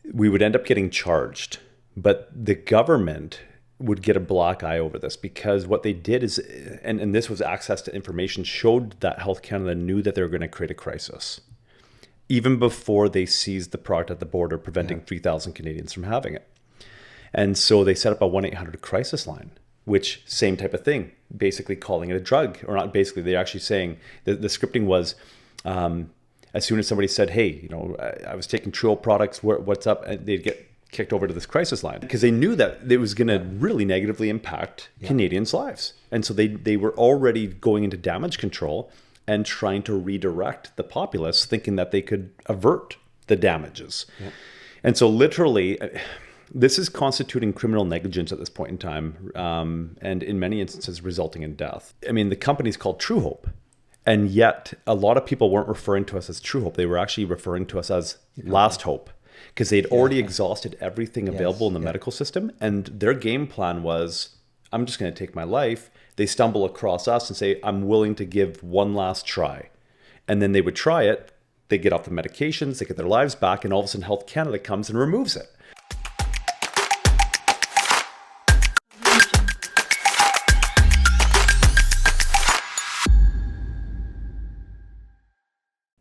we would end up getting charged. But the government would get a black eye over this, because what they did is, and this was access to information, showed that Health Canada knew that they were going to create a crisis even before they seized the product at the border, preventing 3,000 Canadians from having it. And so they set up a 1-800 crisis line, which same type of thing, basically calling it a drug, or not basically, they're actually saying the scripting was, as soon as somebody said, hey, I was taking Truehope products, what's up? And they'd get kicked over to this crisis line, because they knew that it was going to really negatively impact Canadians' lives. And so they were already going into damage control and trying to redirect the populace, thinking that they could avert the damages. Yeah. And so literally, this is constituting criminal negligence at this point in time, and in many instances resulting in death. I mean, the company's called Truehope, and yet a lot of people weren't referring to us as Truehope. They were actually referring to us as Last Hope, because they'd already exhausted everything available in the medical system, and their game plan was, I'm just going to take my life. They stumble across us and say, I'm willing to give one last try. And then they would try it, they get off the medications, they get their lives back, and all of a sudden Health Canada comes and removes it.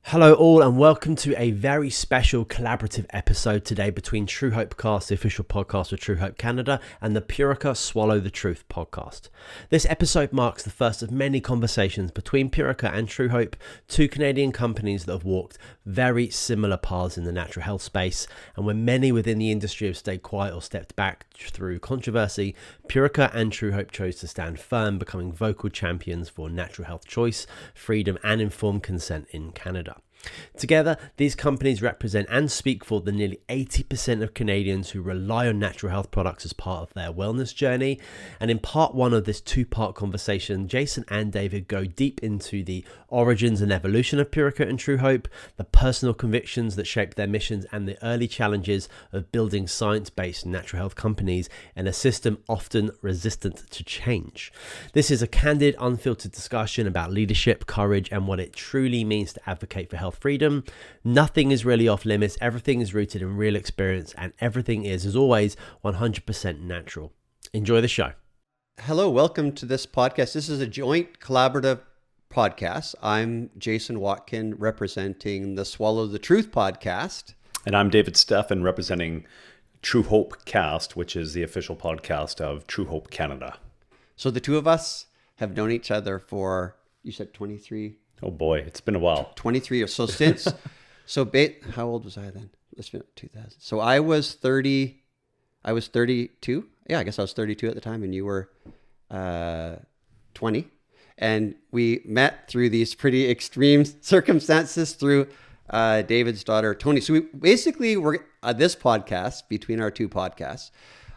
Hello all, and welcome to a very special collaborative episode today between Truehope Cast, the official podcast of Truehope Canada, and the Purica Swallow the Truth podcast. This episode marks the first of many conversations between Purica and Truehope, two Canadian companies that have walked very similar paths in the natural health space, and when many within the industry have stayed quiet or stepped back through controversy, Purica and Truehope chose to stand firm, becoming vocal champions for natural health choice, freedom, and informed consent in Canada. Together, these companies represent and speak for the nearly 80% of Canadians who rely on natural health products as part of their wellness journey. And in part one of this two-part conversation, Jason and David go deep into the origins and evolution of Purica and Truehope, the personal convictions that shaped their missions, and the early challenges of building science-based natural health companies in a system often resistant to change. This is a candid, unfiltered discussion about leadership, courage, and what it truly means to advocate for health freedom. Nothing is really off limits, everything is rooted in real experience, and everything is, as always, 100% natural. Enjoy the show. Hello, welcome to this podcast. This is a joint collaborative podcast. I'm Jason Watkin, representing the Swallow the Truth podcast. And I'm David Stephan, representing Truehope Cast, which is the official podcast of Truehope Canada. So the two of us have known each other for, you said 23? Oh boy, it's been a while. 23 years. So since, how old was I then? Let's be 2000. So I was 32. Yeah, I guess I was 32 at the time, and you were 20. And we met through these pretty extreme circumstances through David's daughter, Tony. So we basically were this podcast, between our two podcasts,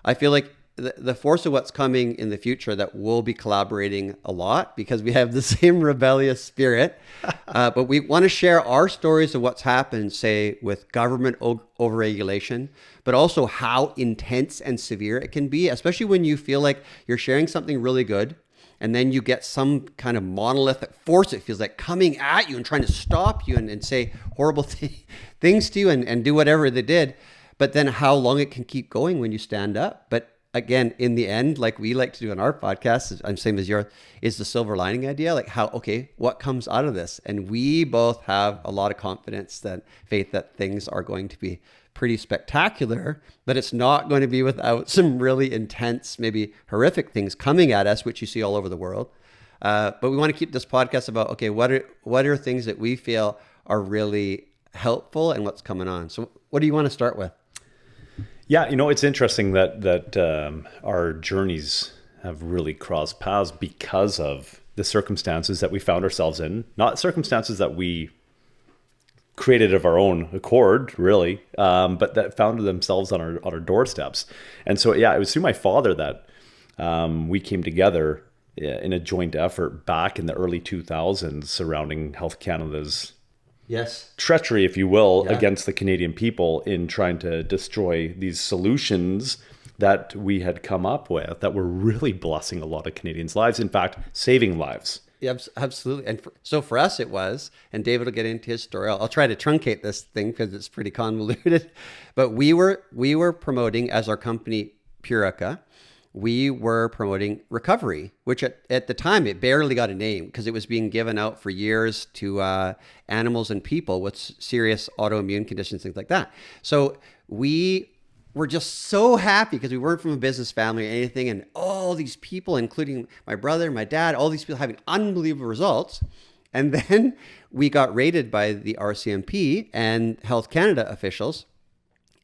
I feel like the force of what's coming in the future, that we'll be collaborating a lot because we have the same rebellious spirit. But we want to share our stories of what's happened, say, with government overregulation, but also how intense and severe it can be, especially when you feel like you're sharing something really good and then you get some kind of monolithic force, it feels like, coming at you and trying to stop you and say horrible things to you and do whatever they did. But then how long it can keep going when you stand up. But again, in the end, like we like to do on our podcast, I'm same as yours, is the silver lining idea. Like what comes out of this? And we both have a lot of confidence, faith that things are going to be pretty spectacular, but it's not going to be without some really intense, maybe horrific things coming at us, which you see all over the world. But we want to keep this podcast about, okay, what are things that we feel are really helpful and what's coming on? So what do you want to start with? Yeah, it's interesting that our journeys have really crossed paths because of the circumstances that we found ourselves in. Not circumstances that we created of our own accord, really, but that found themselves on our doorsteps. And so, yeah, it was through my father that we came together in a joint effort back in the early 2000s surrounding Health Canada's treachery, if you will, against the Canadian people in trying to destroy these solutions that we had come up with that were really blessing a lot of Canadians' lives. In fact, saving lives. Yeah, absolutely. And so for us, it was, and David will get into his story. I'll try to truncate this thing because it's pretty convoluted. But we were promoting, as our company Purica, we were promoting recovery, which at the time it barely got a name because it was being given out for years to animals and people with serious autoimmune conditions, things like that. So we were just so happy because we weren't from a business family or anything, and all these people, including my brother, my dad, all these people having unbelievable results. And then we got raided by the RCMP and Health Canada officials,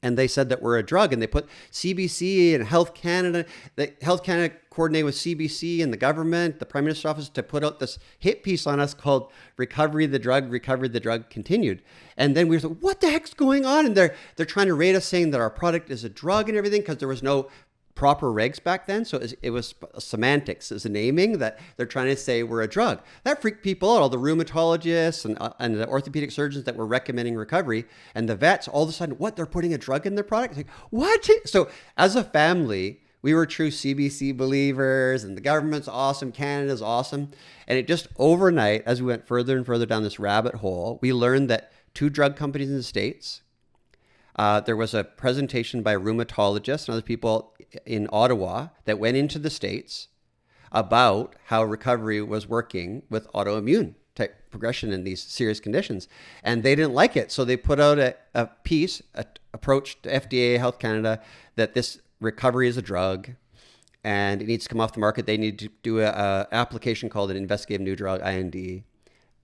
and they said that we're a drug, and they put CBC and Health Canada, the Health Canada coordinated with CBC and the government, the Prime Minister's office, to put out this hit piece on us called Recovery the Drug Continued. And then we were like, what the heck's going on? And they're trying to rate us, saying that our product is a drug and everything, because there was no proper regs back then. So it was semantics, is a naming that they're trying to say we're a drug. That freaked people out, all the rheumatologists and the orthopedic surgeons that were recommending recovery, and the vets, all of a sudden, what, they're putting a drug in their product? Like, what? So as a family, we were true CBC believers, and the government's awesome, Canada's awesome. And it just overnight, as we went further and further down this rabbit hole, we learned that 2 drug companies in the States, there was a presentation by rheumatologists and other people in Ottawa that went into the States about how recovery was working with autoimmune type progression in these serious conditions. And they didn't like it. So they put out a piece, approach to FDA, Health Canada, that this recovery is a drug and it needs to come off the market. They need to do a application called an investigative new drug, IND.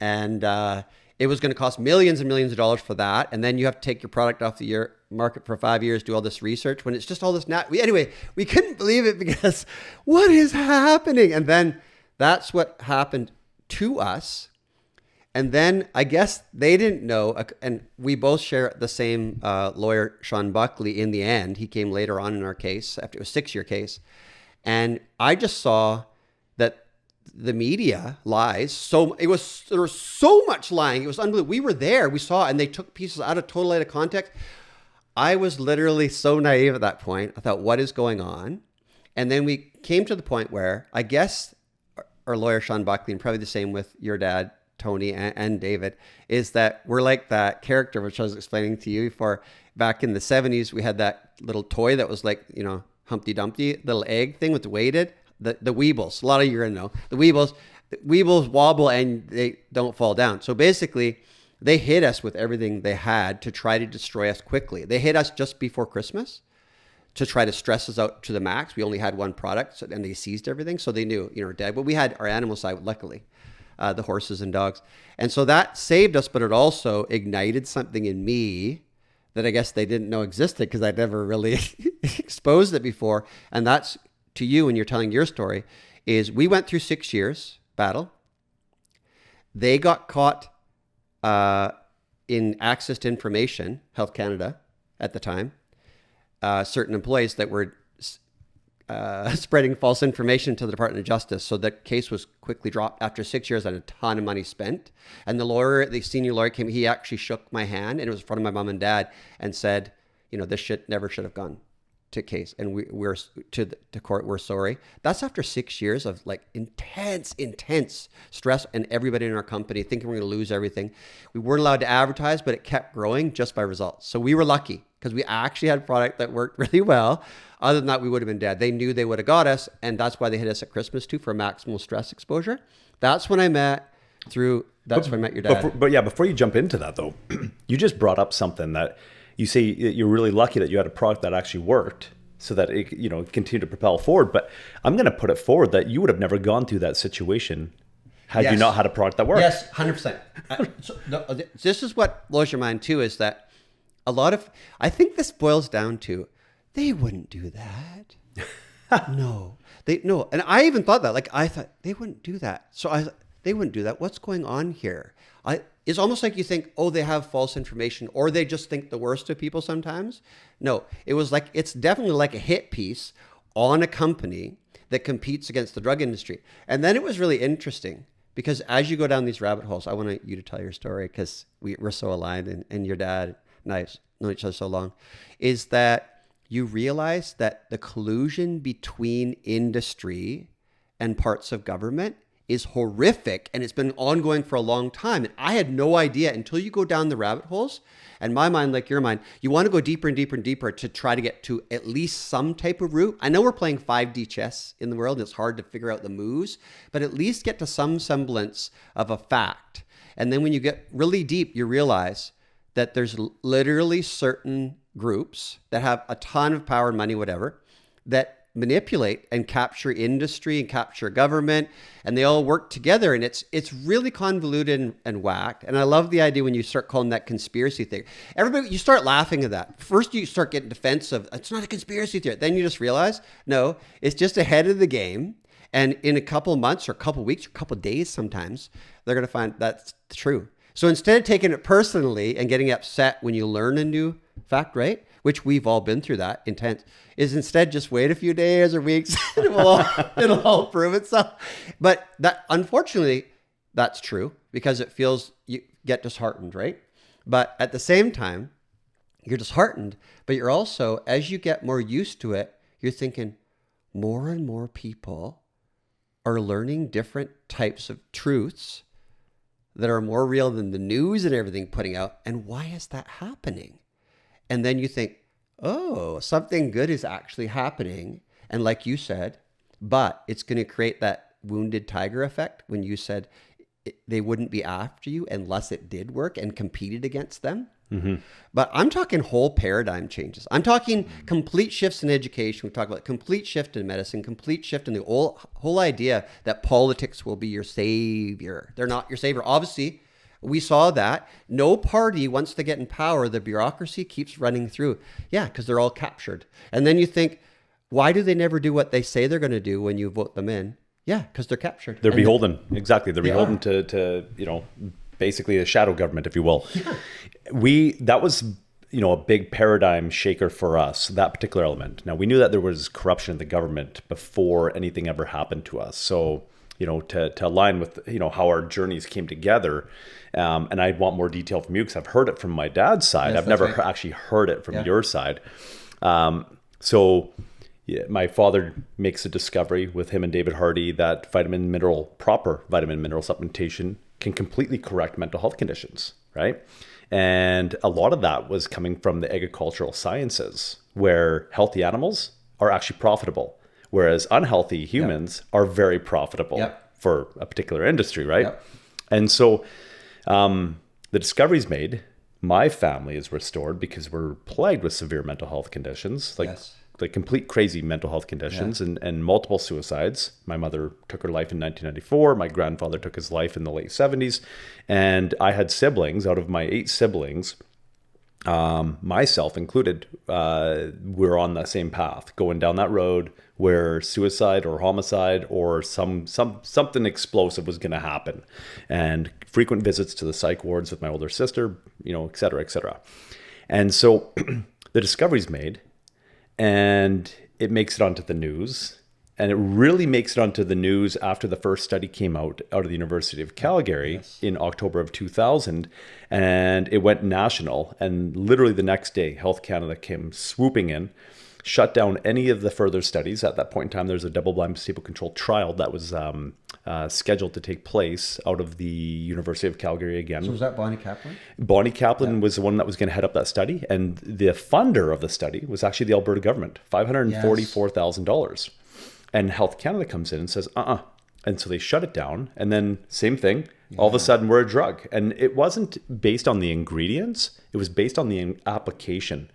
And it was going to cost millions and millions of dollars for that. And then you have to take your product off the market for 5 years, do all this research when it's just all this. Anyway, we couldn't believe it because what is happening? And then that's what happened to us. And then I guess they didn't know. And we both share the same lawyer, Sean Buckley, in the end. He came later on in our case after it was a 6-year case. And I just saw that the media lies. There was so much lying. It was unbelievable. We were there. We saw it, and they took pieces out of context. I was literally so naive at that point. I thought, what is going on? And then we came to the point where I guess our lawyer, Sean Buckley, and probably the same with your dad, Tony, and David, is that we're like that character, which I was explaining to you before. Back in the 70s, we had that little toy that was like, Humpty Dumpty, little egg thing with the weighted. The Weebles, a lot of you are going to know. The Weebles wobble and they don't fall down. So basically, they hit us with everything they had to try to destroy us quickly. They hit us just before Christmas to try to stress us out to the max. We only had one product, and they seized everything. So they knew, we're dead. But we had our animal side, luckily, the horses and dogs. And so that saved us, but it also ignited something in me that I guess they didn't know existed because I'd never really exposed it before. And that's to you, when you're telling your story, is we went through 6 years battle. They got caught in access to information, Health Canada at the time, certain employees that were spreading false information to the Department of Justice. So the case was quickly dropped after 6 years and a ton of money spent. And the senior lawyer came, he actually shook my hand, and it was in front of my mom and dad, and said, this shit never should have gone to case, and we're to court. We're sorry. That's after 6 years of like intense stress, and everybody in our company thinking we're going to lose everything. We weren't allowed to advertise, but it kept growing just by results. So we were lucky because we actually had a product that worked really well. Other than that, we would have been dead. They knew they would have got us, and that's why they hit us at Christmas too, for maximal stress exposure. That's when I met when I met your dad. Before you jump into that though, you just brought up something that you say you're really lucky that you had a product that actually worked so that it, continued to propel forward. But I'm going to put it forward that you would have never gone through that situation had you not had a product that worked. Yes, 100%. This is what blows your mind too, is that I think this boils down to, they wouldn't do that. No. And I even thought that, like, I thought they wouldn't do that. So they wouldn't do that. What's going on here? It's almost like you think, they have false information, or they just think the worst of people sometimes. No, it's definitely like a hit piece on a company that competes against the drug industry. And then it was really interesting because as you go down these rabbit holes, I want you to tell your story because we're so aligned, and your dad and I know each other so long, is that you realize that the collusion between industry and parts of government is horrific, and it's been ongoing for a long time. And I had no idea until you go down the rabbit holes. And my mind, like your mind, you want to go deeper and deeper and deeper to try to get to at least some type of root. I know we're playing 5D chess in the world. It's hard to figure out the moves, but at least get to some semblance of a fact. And then when you get really deep, you realize that there's literally certain groups that have a ton of power and money, whatever, that manipulate and capture industry and capture government, and they all work together, and it's really convoluted and whacked. And I love the idea when you start calling that conspiracy theory. Everybody, you start laughing at that. First you start getting defensive. It's not a conspiracy theory. Then you just realize, no, it's just ahead of the game. And in a couple of months or a couple of weeks or a couple of days sometimes, they're going to find that's true. So instead of taking it personally and getting upset when you learn a new fact, right, which we've all been through that intense, is instead just wait a few days or weeks and it'll all prove itself. But that, unfortunately, that's true because it feels you get disheartened, right? But at the same time, you're disheartened, but you're also, as you get more used to it, you're thinking more and more people are learning different types of truths that are more real than the news and everything putting out. And why is that happening? And then you think, oh, something good is actually happening. And like you said, but it's going to create that wounded tiger effect when you said they wouldn't be after you unless it did work and competed against them. Mm-hmm. But I'm talking whole paradigm changes. I'm talking complete shifts in education. We talk about complete shift in medicine, complete shift in the whole idea that politics will be your savior. They're not your savior. Obviously, we saw that. No party, once they get in power, the bureaucracy keeps running through. Yeah, because they're all captured. And then you think, why do they never do what they say they're going to do when you vote them in? Yeah, because they're captured. They're beholden. Exactly. They're beholden to basically a shadow government, if you will. Yeah. That was, a big paradigm shaker for us, that particular element. Now, we knew that there was corruption in the government before anything ever happened to us. So, to align with, how our journeys came together. And I want more detail from you because I've heard it from my dad's side. Yes, I've never actually heard it from your side. My father makes a discovery with him and David Hardy that proper vitamin mineral supplementation can completely correct mental health conditions, right? And a lot of that was coming from the agricultural sciences, where healthy animals are actually profitable, whereas unhealthy humans are very profitable for a particular industry, right? Yep. And so the discoveries made, my family is restored because we're plagued with severe mental health conditions, like complete crazy mental health conditions and multiple suicides. My mother took her life in 1994. My grandfather took his life in the late 70s. And I had siblings. Out of my 8 siblings, myself included, we're on that same path, going down that road where suicide or homicide or something explosive was going to happen. And frequent visits to the psych wards with my older sister, et cetera, et cetera. And so the discovery's made, and it makes it onto the news, and it really makes it onto the news after the first study came out of the University of Calgary in October of 2000, and it went national. And literally the next day, Health Canada came swooping in, shut down any of the further studies. At that point in time, there was a double-blind placebo-controlled trial that was scheduled to take place out of the University of Calgary again. So was that Bonnie Kaplan? Bonnie Kaplan was the one that was going to head up that study. And the funder of the study was actually the Alberta government, $544,000. And Health Canada comes in and says, And so they shut it down. And then same thing, all of a sudden we're a drug. And it wasn't based on the ingredients. It was based on the application.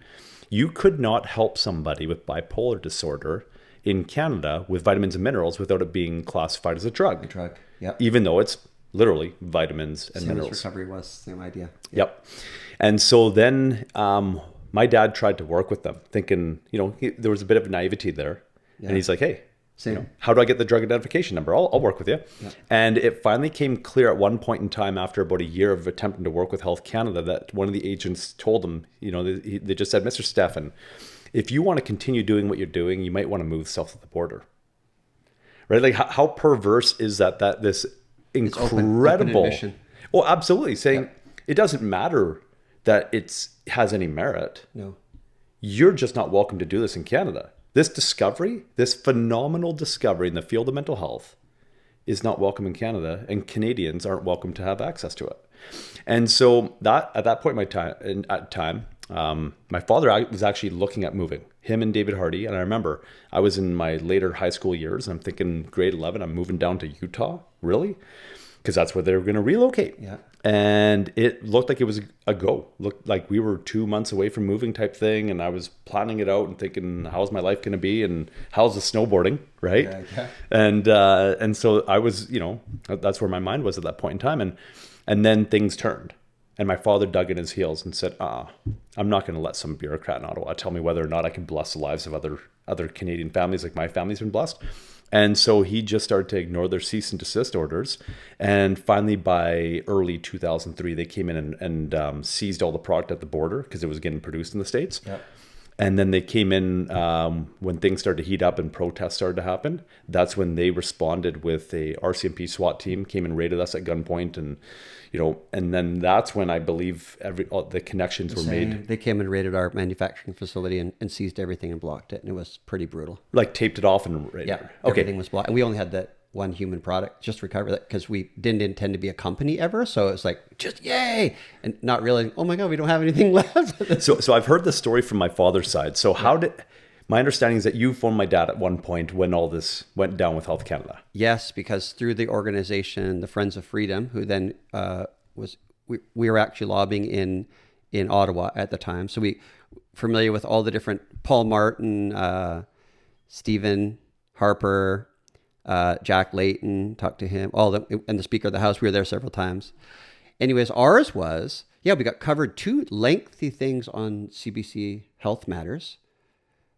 You could not help somebody with bipolar disorder in Canada with vitamins and minerals without it being classified as a drug. Even though it's literally vitamins and minerals. Recovery was same idea. Yep. And so then my dad tried to work with them, thinking, there was a bit of naivety there. And he's like, hey, how do I get the drug identification number? I'll work with you. Yeah. And it finally came clear at one point in time, after about a year of attempting to work with Health Canada, that one of the agents told him, they just said, Mr. Stephan, if you want to continue doing what you're doing, you might want to move south of the border. Right? Like how perverse is that this incredible... Open oh, absolutely. Saying it doesn't matter that it has any merit. No. You're just not welcome to do this in Canada. This discovery, this phenomenal discovery in the field of mental health is not welcome in Canada, and Canadians aren't welcome to have access to it. And so that at that point in time, my father was actually looking at moving, him and David Hardy. And I remember I was in my later high school years, and I'm thinking grade 11, I'm moving down to Utah, really? Because that's where they were going to relocate. Yeah. And it looked like it was a go. Looked like we were 2 months away from moving type thing. And I was planning it out and thinking, how's my life going to be? And how's the snowboarding, right? Yeah. And so I was, that's where my mind was at that point in time. And then things turned. And my father dug in his heels and said, I'm not going to let some bureaucrat in Ottawa tell me whether or not I can bless the lives of other Canadian families like my family's been blessed. And so he just started to ignore their cease and desist orders. And finally, by early 2003, they came in and seized all the product at the border because it was getting produced in the States. Yep. And then they came in when things started to heat up and protests started to happen. That's when they responded with a RCMP SWAT team, came and raided us at gunpoint. And then that's when I believe all the connections were made. They came and raided our manufacturing facility and seized everything and blocked it. And it was pretty brutal. Like taped it off and raided. Yeah, everything was blocked. And we only had that one human product just to recover that because we didn't intend to be a company ever. So it's like, just yay. And not realizing, oh my God, we don't have anything left. So I've heard the story from my father's side. So my understanding is that you phoned my dad at one point when all this went down with Health Canada. Yes, because through the organization, the Friends of Freedom, who then we were actually lobbying in Ottawa at the time. So we familiar with all the different Paul Martin, Stephen Harper, Jack Layton, talked to him, and the Speaker of the House. We were there several times. Anyways, ours was, we got covered 2 lengthy things on CBC Health Matters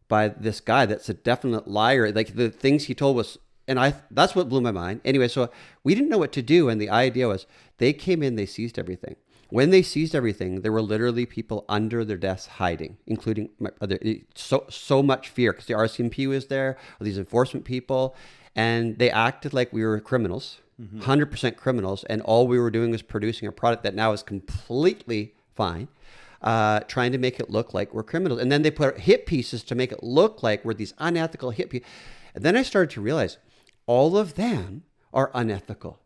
by this guy that's a definite liar. Like the things he told was, that's what blew my mind. Anyway, so we didn't know what to do. And the idea was they came in, they seized everything. When they seized everything, there were literally people under their desks hiding, including so much fear because the RCMP was there, all these enforcement people, and they acted like we were criminals, 100% criminals. And all we were doing was producing a product that now is completely fine. Trying to make it look like we're criminals. And then they put hit pieces to make it look like we're these unethical hit pieces. And then I started to realize all of them are unethical.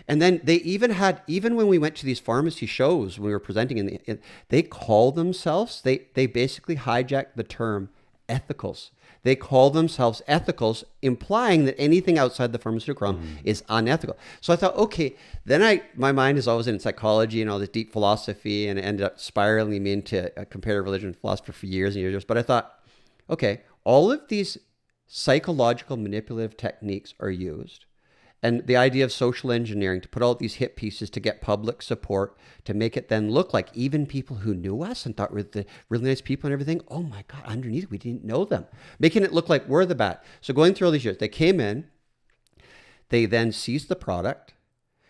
And then they even when we went to these pharmacy shows, when we were presenting, they call themselves, they basically hijacked the term ethicals. They call themselves ethicals, implying that anything outside the pharmaceutical realm is unethical. So I thought, okay, then my mind is always in psychology and all this deep philosophy, and it ended up spiraling me into a comparative religion philosophy for years and years. But I thought, okay, all of these psychological manipulative techniques are used. And the idea of social engineering to put all these hit pieces to get public support, to make it then look like even people who knew us and thought we're the really nice people and everything, oh my God, underneath, we didn't know them. Making it look like we're the bad. So going through all these years, they came in, they then seized the product.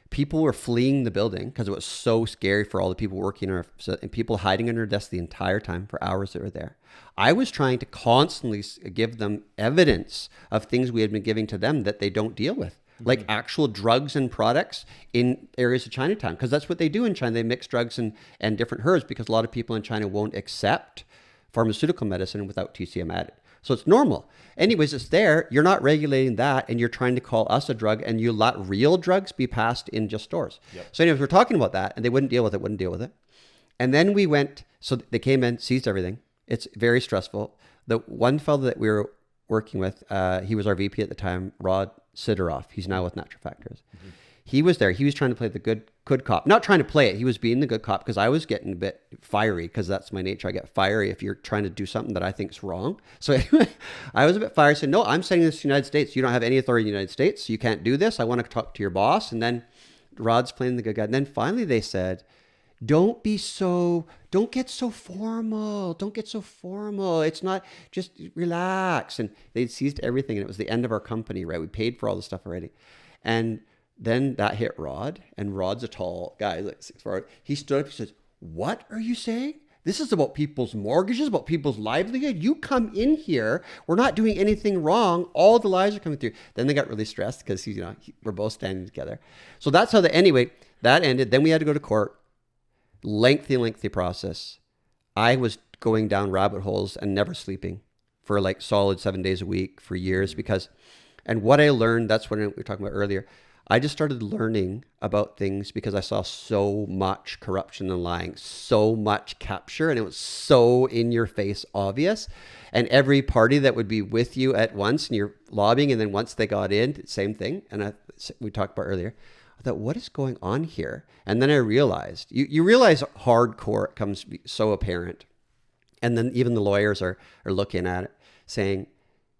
People were fleeing the building because it was so scary for all the people working and people hiding under desks the entire time for hours that were there. I was trying to constantly give them evidence of things we had been giving to them that they don't deal with. Like actual drugs and products in areas of Chinatown, because that's what they do in China. They mix drugs and different herbs because a lot of people in China won't accept pharmaceutical medicine without TCM added. So it's normal. Anyways, it's there. You're not regulating that, and you're trying to call us a drug, and you let real drugs be passed in just stores. Yep. So anyways, we're talking about that, and they wouldn't deal with it. And then we went, so they came in, seized everything. It's very stressful. The one fellow that we were working with, he was our VP at the time, Rod Sidoroff. He's now with Natural Factors. Mm-hmm. He was there. He was trying to play the good cop. Not trying to play it. He was being the good cop because I was getting a bit fiery because that's my nature. I get fiery if you're trying to do something that I think is wrong. So anyway, I was a bit fiery. I said, no, I'm sending this to the United States. You don't have any authority in the United States. So you can't do this. I want to talk to your boss. And then Rod's playing the good guy. And then finally they said, don't get so formal. Don't get so formal. It's not, just relax. And they'd seized everything. And it was the end of our company, right? We paid for all this stuff already. And then that hit Rod. And Rod's a tall guy, like 6'4". He stood up, he says, what are you saying? This is about people's mortgages, about people's livelihood. You come in here. We're not doing anything wrong. All the lies are coming through. Then they got really stressed because, we're both standing together. So that's how anyway, that ended. Then we had to go to court. Lengthy process. I was going down rabbit holes and never sleeping for like solid 7 days a week for years and what I learned, that's what we were talking about earlier. I just started learning about things because I saw so much corruption and lying, so much capture, and it was so in your face obvious. And every party that would be with you at once and you're lobbying, and then once they got in, same thing. And we talked about earlier, I thought, what is going on here? And then I realized, you realize hardcore, it comes so apparent. And then even the lawyers are looking at it saying,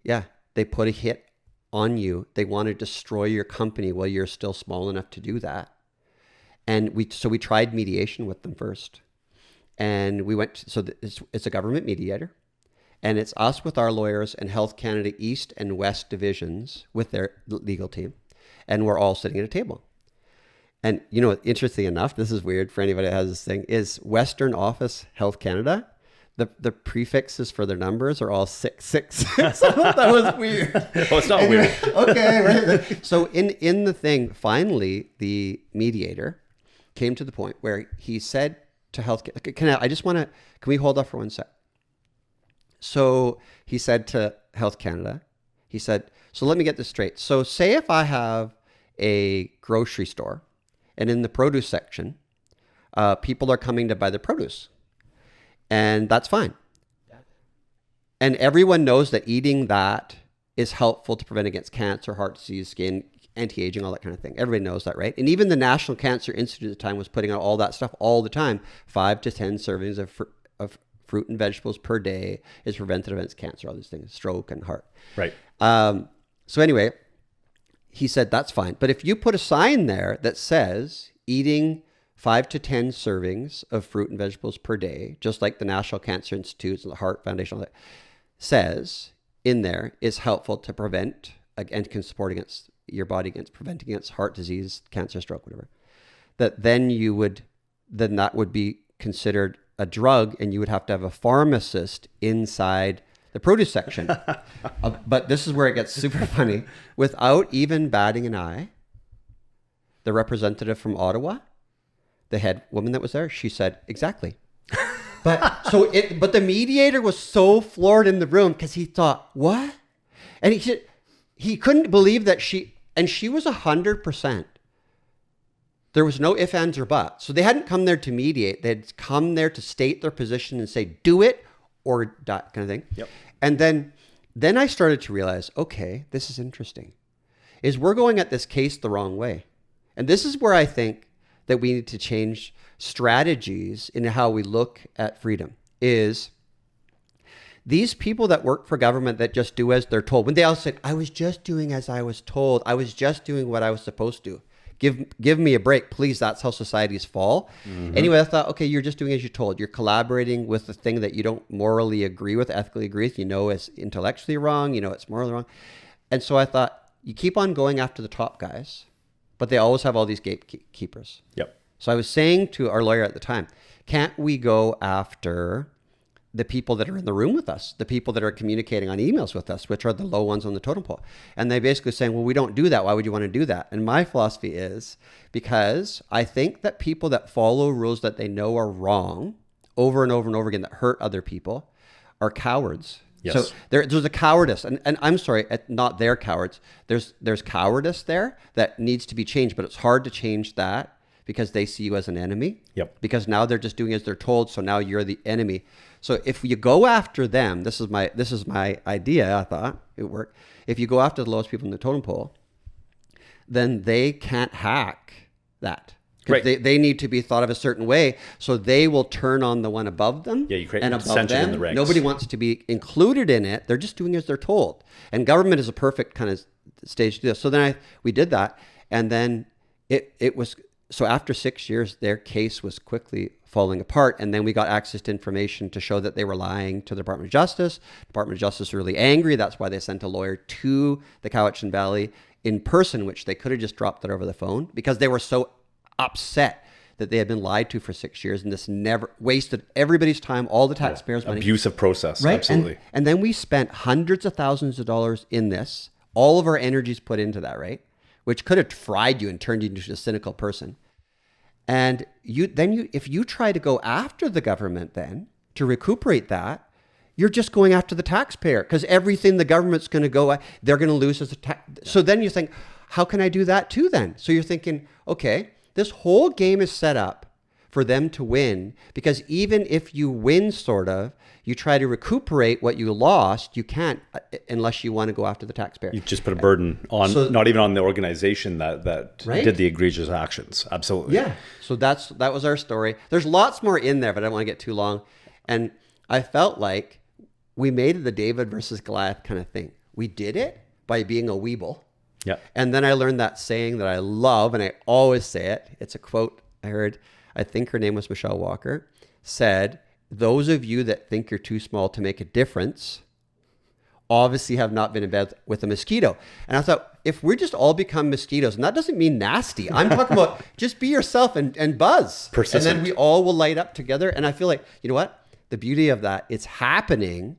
yeah, they put a hit on you. They want to destroy your company while you're still small enough to do that. And we tried mediation with them first. And we went, it's a government mediator. And it's us with our lawyers and Health Canada East and West divisions with their legal team. And we're all sitting at a table. And, you know, interesting enough, this is weird for anybody that has this thing, is Western Office Health Canada, the prefixes for their numbers are all 666. I thought that was weird. Well, it's not weird. Okay, right. So in the thing, finally, the mediator came to the point where he said to Health Canada, can we hold off for 1 sec? So he said to Health Canada, he said, so let me get this straight. So say if I have a grocery store and in the produce section, people are coming to buy the produce. And that's fine. And everyone knows that eating that is helpful to prevent against cancer, heart disease, skin, anti-aging, all that kind of thing. Everybody knows that, right? And even the National Cancer Institute at the time was putting out all that stuff all the time. 5 to 10 servings of fruit and vegetables per day is preventative against cancer, all these things, stroke and heart. Right. So anyway, he said, that's fine. But if you put a sign there that says eating 5 to 10 servings of fruit and vegetables per day, just like the National Cancer Institute and the Heart Foundation, all that says in there, is helpful to prevent and can support against your body against preventing against heart disease, cancer, stroke, whatever, then that would be considered a drug, and you would have to have a pharmacist inside the produce section. But this is where it gets super funny. Without even batting an eye, the representative from Ottawa, the head woman that was there, she said, exactly. But the mediator was so floored in the room because he thought, what? And he couldn't believe that she was 100%. There was no ifs, ands, or buts. So they hadn't come there to mediate. They'd come there to state their position and say, do it or that kind of thing. Yep. And then I started to realize, okay, this is interesting. We're going at this case the wrong way. And this is where I think that we need to change strategies in how we look at freedom. Is these people that work for government that just do as they're told, when they all said, I was just doing as I was told, I was just doing what I was supposed to. Give me a break, please. That's how societies fall. Mm-hmm. Anyway, I thought, okay, you're just doing as you're told. You're collaborating with the thing that you don't morally agree with, ethically agree with. You know it's intellectually wrong. You know it's morally wrong. And so I thought, you keep on going after the top guys, but they always have all these gatekeepers. Yep. So I was saying to our lawyer at the time, can't we go after the people that are in the room with us, the people that are communicating on emails with us, which are the low ones on the totem pole? And they basically saying, well, we don't do that. Why would you want to do that? And my philosophy is because I think that people that follow rules that they know are wrong over and over and over again that hurt other people are cowards. Yes. So there's a cowardice, and I'm sorry, not they're cowards. There's cowardice there that needs to be changed, but it's hard to change that because they see you as an enemy. Yep. Because now they're just doing as they're told, so now you're the enemy. So if you go after them, this is my idea. I thought it worked. If you go after the lowest people in the totem pole, then they can't hack that. Right. They need to be thought of a certain way, so they will turn on the one above them. Yeah, you create and above dissension in them. the ranks. Nobody wants to be included in it. They're just doing as they're told. And government is a perfect kind of stage to do this. So then we did that, and then it was so after 6 years, their case was quickly falling apart, and then we got access to information to show that they were lying to the Department of Justice. Department of Justice was really angry. That's why they sent a lawyer to the Cowichan Valley in person, which they could have just dropped it over the phone because they were so upset that they had been lied to for 6 years, and this never wasted everybody's time, all the taxpayers' money. Abusive process, right? Absolutely. And then we spent hundreds of thousands of dollars in this, all of our energies put into that, right? Which could have fried you and turned you into a cynical person. And if you try to go after the government then to recuperate that, you're just going after the taxpayer because everything the government's going to go, they're going to lose as a tax. So then you think, how can I do that too then? So you're thinking, okay, this whole game is set up for them to win, because even if you win, sort of, you try to recuperate what you lost. You can't unless you want to go after the taxpayer. You just put a burden on, not even on the organization that Right? did the egregious actions. Absolutely. Yeah. So that was our story. There's lots more in there, but I don't want to get too long. And I felt like we made it the David versus Goliath kind of thing. We did it by being a weeble. Yeah. And then I learned that saying that I love, and I always say it. It's a quote I heard. I think her name was Michelle Walker, said, "Those of you that think you're too small to make a difference obviously have not been in bed with a mosquito." And I thought, if we're just all become mosquitoes, and that doesn't mean nasty. I'm talking about just be yourself and buzz. Persistent. And then we all will light up together. And I feel like, you know what? The beauty of that, it's happening,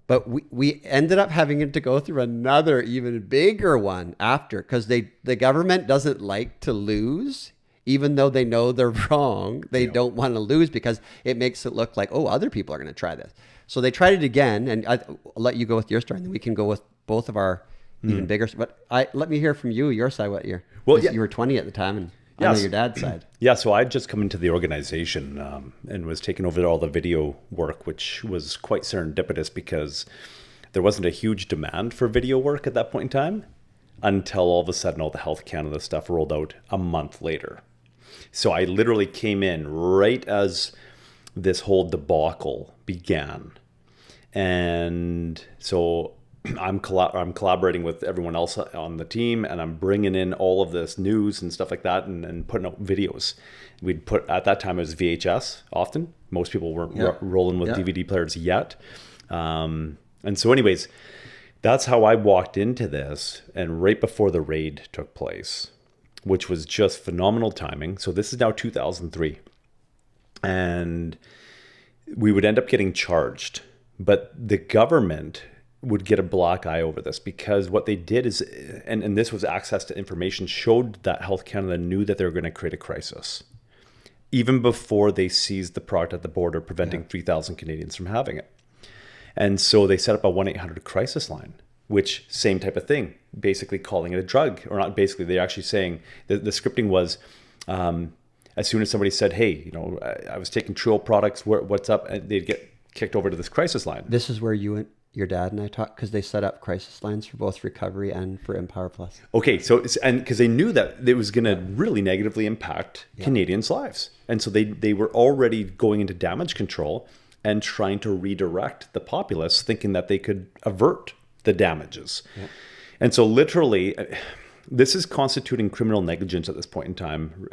but we ended up having to go through another even bigger one after, because the government doesn't like to lose. Even though they know they're wrong, they don't want to lose, because it makes it look like, oh, other people are going to try this. So they tried it again, and I'll let you go with your story, and then we can go with both of our even bigger. But let me hear from you, your side, what year? Well, you were 20 at the time, and I know your dad's side. Yeah, so I'd just come into the organization and was taking over all the video work, which was quite serendipitous because there wasn't a huge demand for video work at that point in time until all of a sudden all the Health Canada stuff rolled out a month later. So I literally came in right as this whole debacle began. And so I'm collaborating with everyone else on the team, and I'm bringing in all of this news and stuff like that, and putting out videos. We'd put, at that time it was VHS often. Most people weren't rolling with DVD players yet. And so anyways, that's how I walked into this. And right before the raid took place, which was just phenomenal timing. So this is now 2003. And we would end up getting charged. But the government would get a black eye over this, because what they did is, and this was access to information, showed that Health Canada knew that they were going to create a crisis. Even before they seized the product at the border, preventing 3,000 Canadians from having it. And so they set up a 1-800 crisis line, which same type of thing, basically calling it a drug, or not basically, they're actually saying, the scripting was, as soon as somebody said, hey, you know, I was taking Truehope products, what's up? And they'd get kicked over to this crisis line. This is where you and your dad and I talked, because they set up crisis lines for both recovery and for Empower Plus. Okay, so, and because they knew that it was going to really negatively impact Canadians' lives. And so they were already going into damage control and trying to redirect the populace, thinking that they could avert the damages. And so literally, this is constituting criminal negligence at this point in time,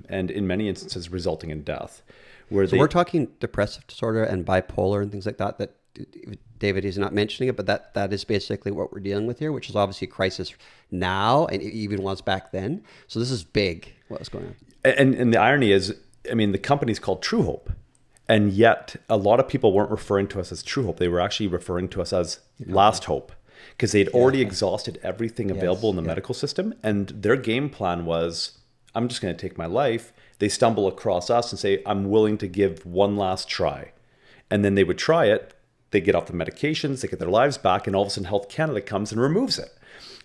and in many instances resulting in death. So we're talking depressive disorder and bipolar and things like that, that David is not mentioning it, but that is basically what we're dealing with here, which is obviously a crisis now, and it even was back then. So this is big, what was going on. And the irony is, I mean, the company's called Truehope, and yet a lot of people weren't referring to us as Truehope. They were actually referring to us as Last Hope, because they'd already exhausted everything available in the medical system. And their game plan was, I'm just going to take my life. They stumble across us and say, I'm willing to give one last try. And then they would try it. They get off the medications, they get their lives back, and all of a sudden Health Canada comes and removes it.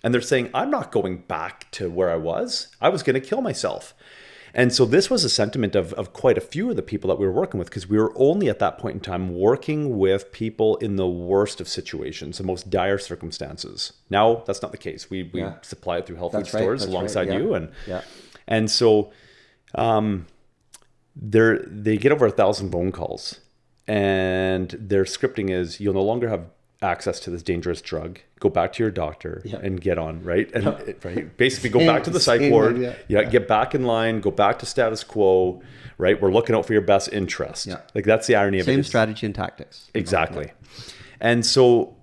And they're saying, I'm not going back to where I was going to kill myself. And so this was a sentiment of quite a few of the people that we were working with, because we were only at that point in time working with people in the worst of situations, the most dire circumstances. Now, that's not the case. We supply it through health food stores alongside you. And so they get over 1,000 phone calls, and their scripting is, you'll no longer have access to this dangerous drug. Go back to your doctor and get on, right? And right, basically go back to the psych ward. Get back in line, go back to status quo, right? We're looking out for your best interest. Like, that's the irony of it. Same strategy and tactics. Exactly. And so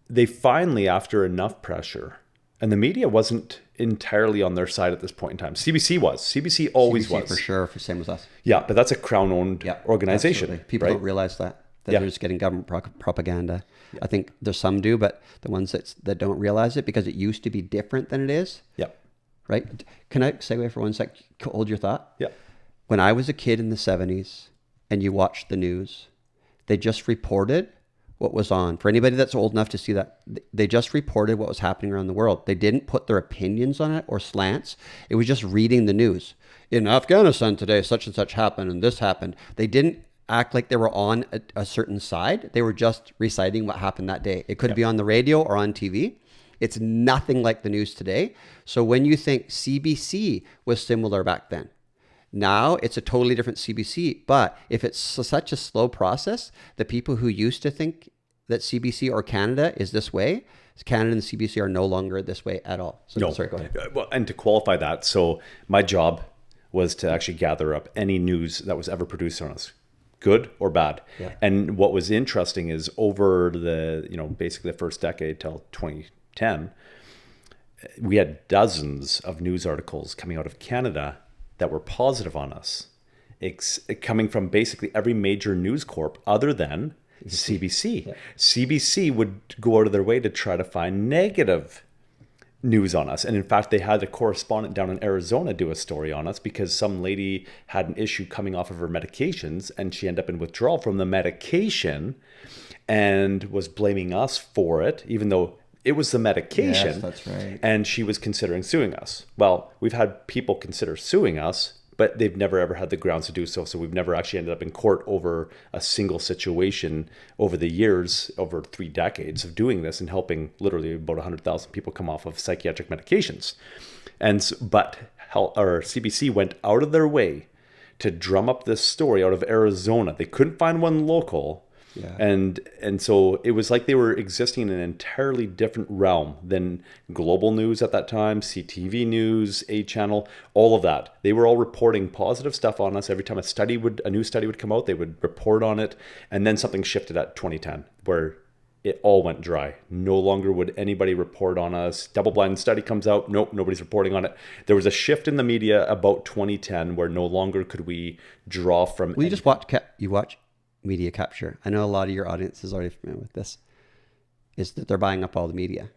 they finally, after enough pressure, and the media wasn't entirely on their side at this point in time. CBC was. CBC always was. For sure, same with us. Yeah, but that's a Crown-owned organization. Absolutely. People don't realize that they're just getting government propaganda. I think there's some do, but the ones that don't realize it, because it used to be different than it is. Right? Can I segue for one sec? Hold your thought? When I was a kid in the 70s and you watched the news, they just reported what was on. For anybody that's old enough to see that, they just reported what was happening around the world. They didn't put their opinions on it or slants. It was just reading the news. In Afghanistan today, such and such happened and this happened. They didn't act like they were on a certain side. They were just reciting what happened that day. It could be on the radio or on TV. It's nothing like the news today. So when you think CBC was similar back then, now it's a totally different CBC. But if it's such a slow process, the people who used to think that CBC or Canada is this way, Canada and CBC are no longer this way at all. So, No. sorry, go ahead. Well, and to qualify that, so my job was to actually gather up any news that was ever produced on us, good or bad. Yeah. And what was interesting is over the, basically the first decade till 2010, we had dozens of news articles coming out of Canada that were positive on us. It's coming from basically every major news corp other than CBC. Yeah. CBC would go out of their way to try to find negative news on us. And in fact, they had a correspondent down in Arizona do a story on us because some lady had an issue coming off of her medications and she ended up in withdrawal from the medication and was blaming us for it, even though it was the medication. Yes, that's right. And she was considering suing us. Well, we've had people consider suing us, but they've never ever had the grounds to do so. So we've never actually ended up in court over a single situation over the years, over 3 decades of doing this and helping literally about 100,000 people come off of psychiatric medications. But CBC went out of their way to drum up this story out of Arizona. They couldn't find one local. Yeah. And so it was like they were existing in an entirely different realm than global news at that time, CTV News, A Channel, all of that. They were all reporting positive stuff on us. Every time a new study would come out, they would report on it. And then something shifted at 2010 where it all went dry. No longer would anybody report on us. Double-blind study comes out. Nope, nobody's reporting on it. There was a shift in the media about 2010 where no longer could we draw from... Well, you just watch media capture. I know a lot of your audience is already familiar with this, is that they're buying up all the media.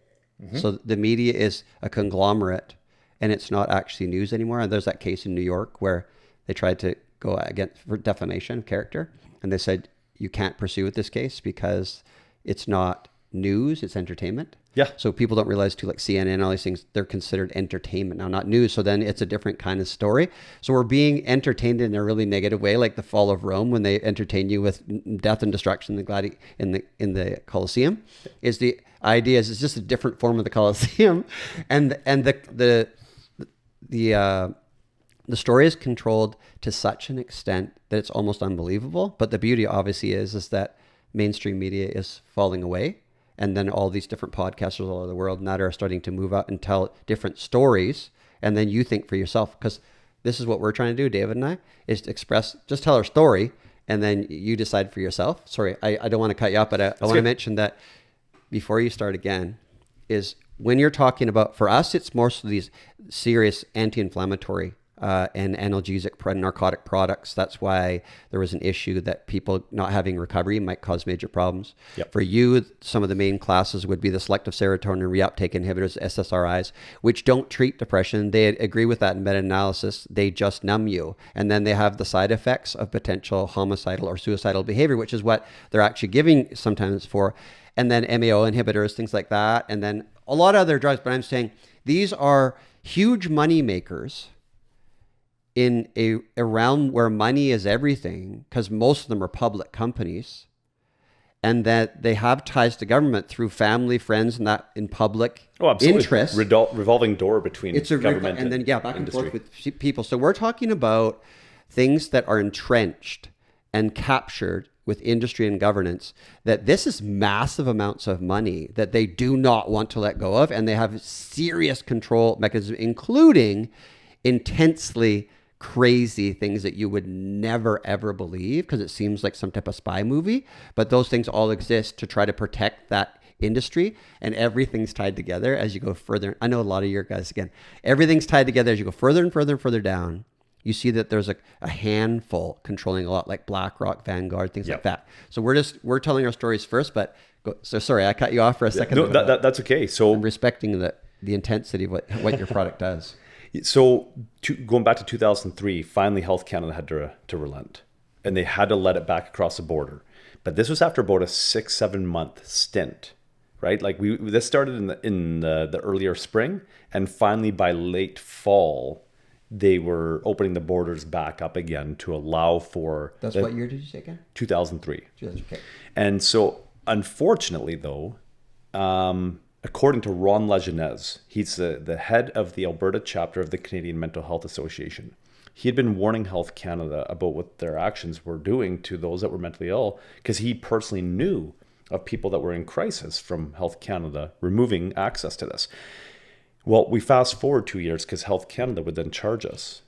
Mm-hmm. So the media is a conglomerate and it's not actually news anymore. And there's that case in New York where they tried to go against for defamation of character. And they said, you can't pursue with this case because it's not news, it's entertainment. Yeah. So people don't realize too, like CNN, all these things, they're considered entertainment now, not news. So then it's a different kind of story. So we're being entertained in a really negative way, like the fall of Rome, when they entertain you with death and destruction in the Colosseum. Is the idea is it's just a different form of the Colosseum, and the story is controlled to such an extent that it's almost unbelievable. But the beauty, obviously, is that mainstream media is falling away. And then all these different podcasters all over the world now are starting to move out and tell different stories. And then you think for yourself, because this is what we're trying to do, David and I, is to just tell our story. And then you decide for yourself. Sorry, I don't want to cut you off, but I want to mention that before you start again, is when you're talking about, for us, it's most of these serious anti-inflammatory and analgesic narcotic products. That's why there was an issue that people not having recovery might cause major problems. Yep. For you, some of the main classes would be the selective serotonin reuptake inhibitors, SSRIs, which don't treat depression. They agree with that in meta-analysis. They just numb you. And then they have the side effects of potential homicidal or suicidal behavior, which is what they're actually giving sometimes for. And then MAO inhibitors, things like that. And then a lot of other drugs. But I'm saying these are huge money makers in a realm where money is everything, because most of them are public companies, and that they have ties to government through family, friends, and that in public interest. Revolving door between government and then back industry. and forth with people. So we're talking about things that are entrenched and captured with industry and governance, that this is massive amounts of money that they do not want to let go of, and they have serious control mechanisms, including intensely crazy things that you would never ever believe, because it seems like some type of spy movie, but those things all exist to try to protect that industry, and everything's tied together as you go further. I know a lot of your guys, again, everything's tied together as you go further and further and further down. You see that there's a handful controlling a lot, like BlackRock, Vanguard, things like that. So we're telling our stories first, but so sorry, I cut you off for a second. No, that's okay. So I'm respecting the intensity of what your product does. So going back to 2003, finally Health Canada had to relent, and they had to let it back across the border But this was after about a 6-7 month stint, right? Like this started in the earlier spring, and finally by late fall, they were opening the borders back up again to allow for. That's what year did you say again? 2003. Okay. And so, unfortunately, though, according to Ron Lejeunesse, he's the head of the Alberta chapter of the Canadian Mental Health Association. He had been warning Health Canada about what their actions were doing to those that were mentally ill, because he personally knew of people that were in crisis from Health Canada removing access to this. Well, we fast forward 2 years because Health Canada would then charge us,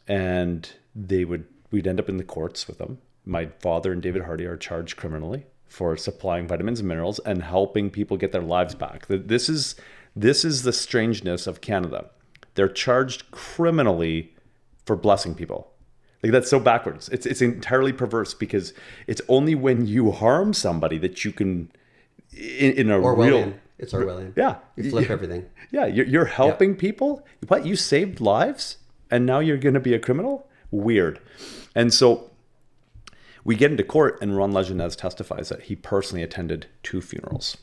and we'd end up in the courts with them. My father and David Hardy are charged criminally for supplying vitamins and minerals and helping people get their lives back. This is the strangeness of Canada. They're charged criminally for blessing people. Like, that's so backwards. It's entirely perverse, because it's only when you harm somebody that you can, in a real. It's Orwellian. Yeah. You flip everything. Yeah, you're helping people. What, you saved lives and now you're going to be a criminal? Weird. And so we get into court, and Ron Lejeunesse testifies that he personally attended 2 funerals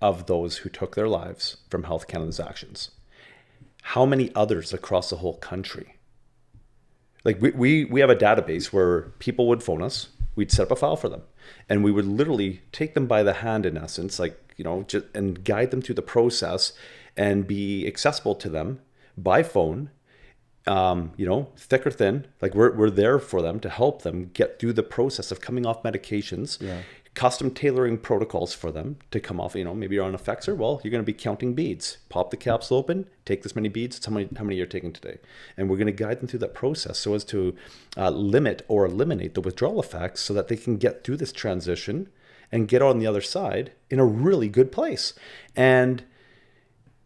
of those who took their lives from Health Canada's actions. How many others across the whole country? Like, we have a database where people would phone us, we'd set up a file for them, and we would literally take them by the hand, in essence, like, and guide them through the process and be accessible to them by phone, thick or thin. Like, we're there for them to help them get through the process of coming off medications, custom tailoring protocols for them to come off. Maybe you're on a Fexer. Well, you're going to be counting beads. Pop the capsule open, take this many beads. It's how many you're taking today. And we're going to guide them through that process so as to limit or eliminate the withdrawal effects, so that they can get through this transition and get on the other side in a really good place. And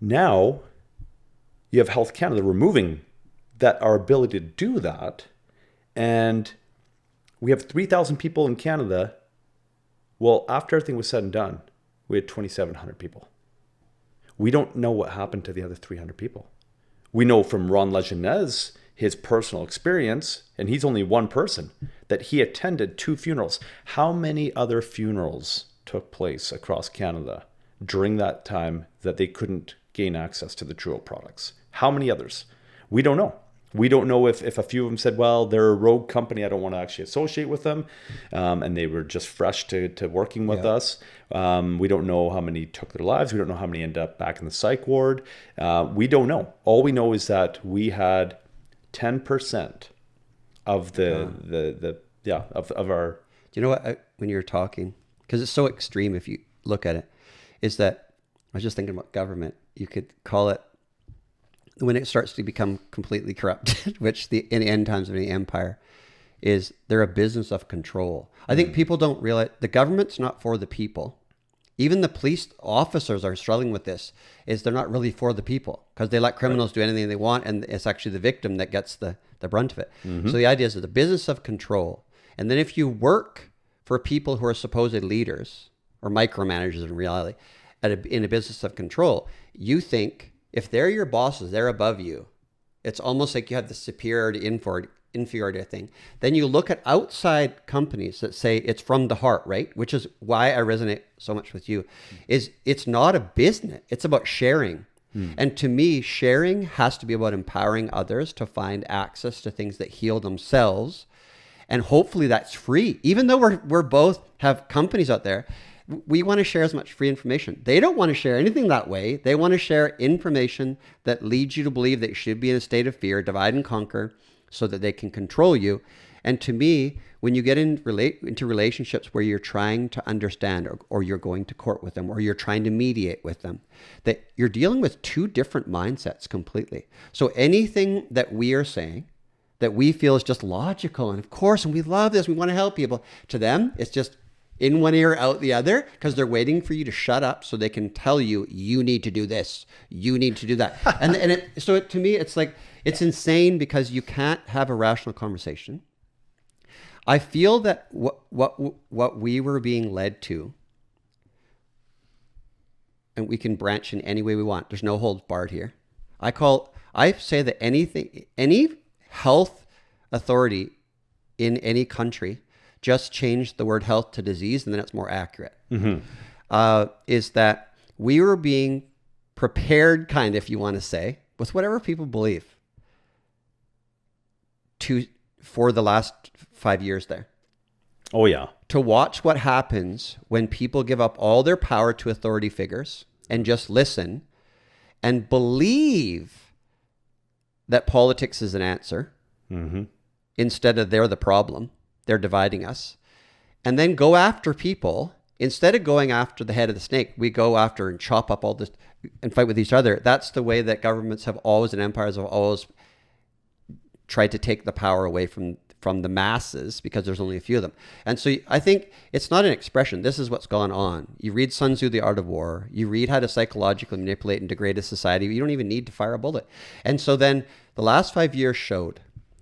now you have Health Canada removing our ability to do that. And we have 3,000 people in Canada. Well, after everything was said and done, we had 2,700 people. We don't know what happened to the other 300 people. We know from Ron Lejeunesse, his personal experience, and he's only one person, that he attended 2 funerals. How many other funerals took place across Canada during that time that they couldn't gain access to the Truehope products? How many others? We don't know. We don't know if a few of them said, well, they're a rogue company, I don't want to actually associate with them, and they were just fresh to working with us. We don't know how many took their lives. We don't know how many ended up back in the psych ward. We don't know. All we know is that we had 10% of of our. Do you know what? When you're talking, because it's so extreme if you look at it, is that I was just thinking about government. You could call it, when it starts to become completely corrupted, which in the end times of any empire, is they're a business of control. I think people don't realize the government's not for the people. Even the police officers are struggling with this, is they're not really for the people, because they let criminals do anything they want, and it's actually the victim that gets the brunt of it. Mm-hmm. So the idea is that the business of control. And then if you work for people who are supposed leaders or micromanagers in reality, in a business of control, you think, if they're your bosses, they're above you. It's almost like you have the superiority, inferiority thing. Then you look at outside companies that say it's from the heart, right? Which is why I resonate so much with you. Is it's not a business. It's about sharing. And to me, sharing has to be about empowering others to find access to things that heal themselves. And hopefully that's free. Even though we're both have companies out there, we want to share as much free information. They don't want to share anything that way. They want to share information that leads you to believe that you should be in a state of fear, divide and conquer, so that they can control you. And to me, when you get into relationships where you're trying to understand, or you're going to court with them, or you're trying to mediate with them, that you're dealing with 2 different mindsets completely. So anything that we are saying that we feel is just logical, and of course, and we love this, we want to help people, to them, it's just in one ear, out the other, because they're waiting for you to shut up so they can tell you, you need to do this, you need to do that. So to me, it's like, it's insane, because you can't have a rational conversation. I feel that what we were being led to, and we can branch in any way we want. There's no holds barred here. I say that any health authority in any country just change the word health to disease, and then it's more accurate. Is that we were being prepared, kind of, if you want to say, with whatever people believe, for the last 5 years there. Oh, yeah. To watch what happens when people give up all their power to authority figures and just listen and believe that politics is an answer instead of they're the problem. They're dividing us. And then go after people. Instead of going after the head of the snake, we go after and chop up all this and fight with each other. That's the way that governments have always, and empires have always tried to take the power away from the masses, because there's only a few of them. And so I think it's not an expression. This is what's gone on. You read Sun Tzu, The Art of War. You read how to psychologically manipulate and degrade a society. You don't even need to fire a bullet. And so then the last 5 years showed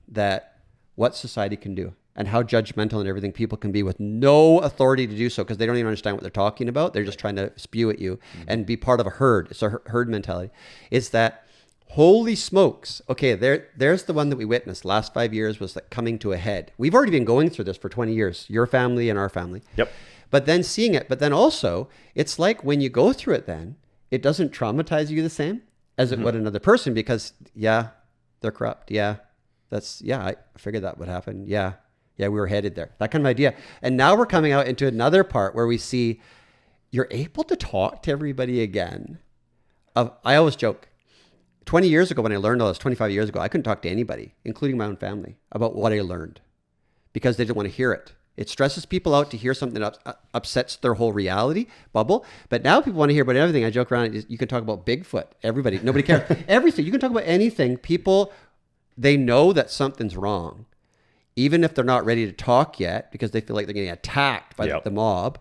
that what society can do and how judgmental and everything people can be with no authority to do so, because they don't even understand what they're talking about. They're just trying to spew at you and be part of a herd. It's a herd mentality. Is that, holy smokes. Okay, there's the one that we witnessed. Last 5 years was like coming to a head. We've already been going through this for 20 years, your family and our family. Yep. But then seeing it, but then also, it's like when you go through it, then it doesn't traumatize you the same as it would another person, because they're corrupt. I figured that would happen. We were headed there. That kind of idea. And now we're coming out into another part where we see you're able to talk to everybody again. I always joke, 20 years ago when I learned all this, 25 years ago, I couldn't talk to anybody, including my own family, about what I learned, because they didn't want to hear it. It stresses people out to hear something that upsets their whole reality bubble. But now people want to hear about everything. I joke around, you can talk about Bigfoot, everybody, nobody cares. Everything, you can talk about anything. People, they know that something's wrong, even if they're not ready to talk yet, because they feel like they're getting attacked by the mob.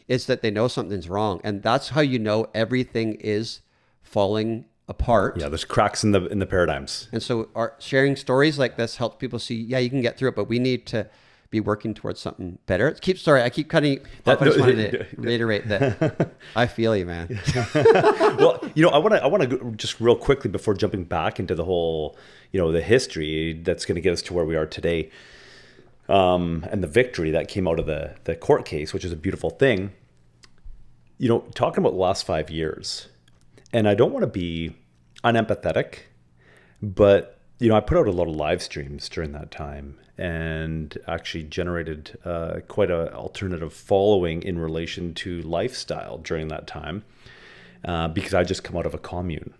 It's that they know something's wrong. And that's how you know everything is falling apart. Yeah, there's cracks in the paradigms. And so sharing stories like this helps people see, you can get through it, but we need to be working towards something better. I keep cutting. I just wanted to reiterate that I feel you, man. Well, I want to go just real quickly before jumping back into the whole, the history that's going to get us to where we are today, and the victory that came out of the court case, which is a beautiful thing. Talking about the last 5 years, and I don't want to be unempathetic, but I put out a lot of live streams during that time, and actually generated quite an alternative following in relation to lifestyle during that time, because I just come out of a commune.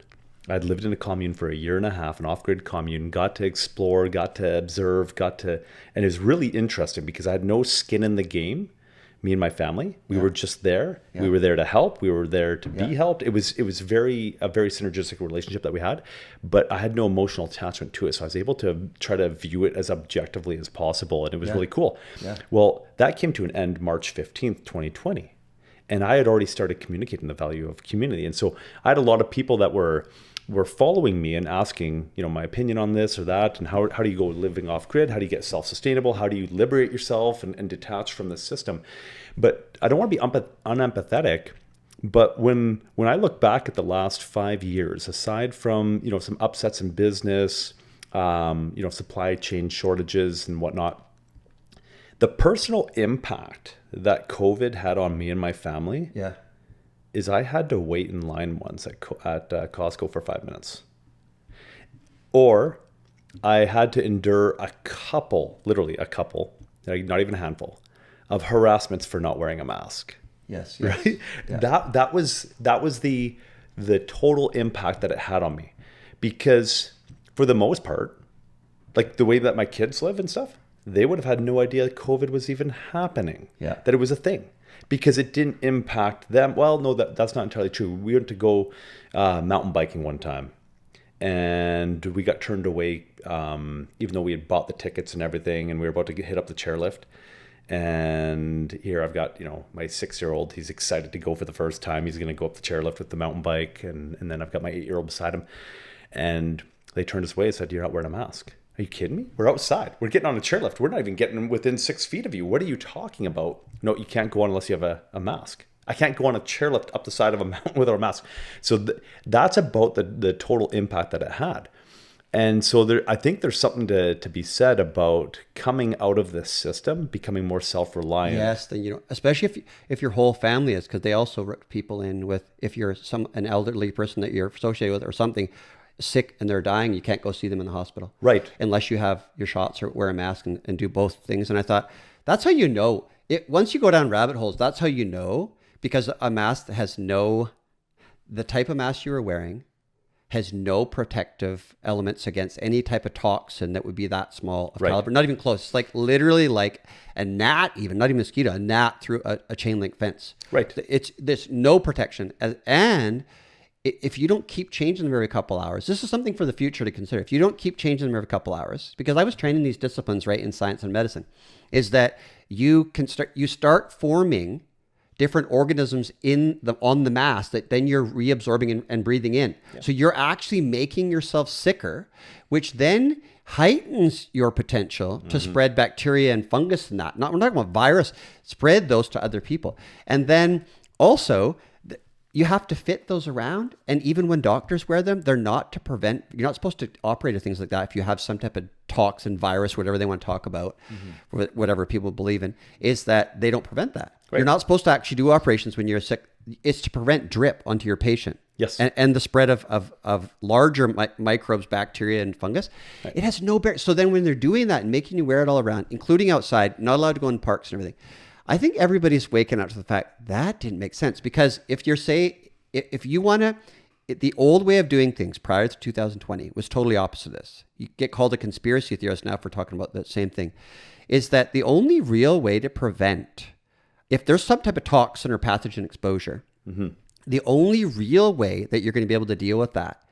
I'd lived in a commune for a year and a half, an off-grid commune, got to explore, got to observe, and it was really interesting because I had no skin in the game. Me and my family, we were just there. Yeah. We were there to help. We were there to be helped. It was a very synergistic relationship that we had, but I had no emotional attachment to it. So I was able to try to view it as objectively as possible. And it was really cool. Yeah. Well, that came to an end March 15th, 2020. And I had already started communicating the value of community. And so I had a lot of people that were following me and asking, my opinion on this or that, and how do you go living off grid? How do you get self-sustainable? How do you liberate yourself and detach from the system? But I don't want to be unempathetic. But when I look back at the last 5 years, aside from, some upsets in business, supply chain shortages and whatnot, the personal impact that COVID had on me and my family is I had to wait in line once at Costco for 5 minutes. Or I had to endure literally a couple, not even a handful, of harassments for not wearing a mask. Yes. Right? Yeah. That was the total impact that it had on me. Because for the most part, like the way that my kids live and stuff, they would have had no idea COVID was even happening. Yeah. That it was a thing. Because it didn't impact them. Well, no, that's not entirely true. We went to go mountain biking one time, and we got turned away, even though we had bought the tickets and everything, and we were about to hit up the chairlift. And here I've got, my 6-year-old. He's excited to go for the first time. He's going to go up the chairlift with the mountain bike, and then I've got my 8-year-old beside him. And they turned us away and said, "You're not wearing a mask." Are you kidding me? We're outside. We're getting on a chairlift. We're not even getting within 6 feet of you. What are you talking about? No, you can't go on unless you have a mask. I can't go on a chairlift up the side of a mountain without a mask. So that's about the total impact that it had. And so I think there's something to be said about coming out of this system, becoming more self-reliant. Yes, then especially if your whole family is, because they also rip people in with, if you're an elderly person that you're associated with or something sick and they're dying, you can't go see them in the hospital, right? Unless you have your shots or wear a mask and do both things. And I thought that's how you know it. Once you go down rabbit holes, that's how you know, because a mask that has the type of mask you were wearing has no protective elements against any type of toxin that would be that small of caliber. Not even close. It's like literally like a gnat, even not even a mosquito, a gnat through a chain link fence. Right. There's no protection. And if you don't keep changing them every couple hours, this is something for the future to consider. If you don't keep changing them every couple hours, because I was training these disciplines right in science and medicine, is that you start forming different organisms on the mass that then you're reabsorbing and breathing in. Yeah. So you're actually making yourself sicker, which then heightens your potential to spread bacteria and fungus and that. We're not talking about virus, spread those to other people. And then also, you have to fit those around. And even when doctors wear them, they're not to prevent, you're not supposed to operate with things like that if you have some type of toxin, virus, whatever they want to talk about, whatever people believe in, is that they don't prevent that. Right. You're not supposed to actually do operations when you're sick. It's to prevent drip onto your patient. Yes. And the spread of larger microbes, bacteria, and fungus. Right. It has no bearing. So then when they're doing that and making you wear it all around, including outside, not allowed to go in parks and everything, I think everybody's waking up to the fact that didn't make sense. Because if you want to, the old way of doing things prior to 2020 was totally opposite of this. You get called a conspiracy theorist now for talking about the same thing, is that the only real way to prevent, if there's some type of toxin or pathogen exposure, the only real way that you're going to be able to deal with that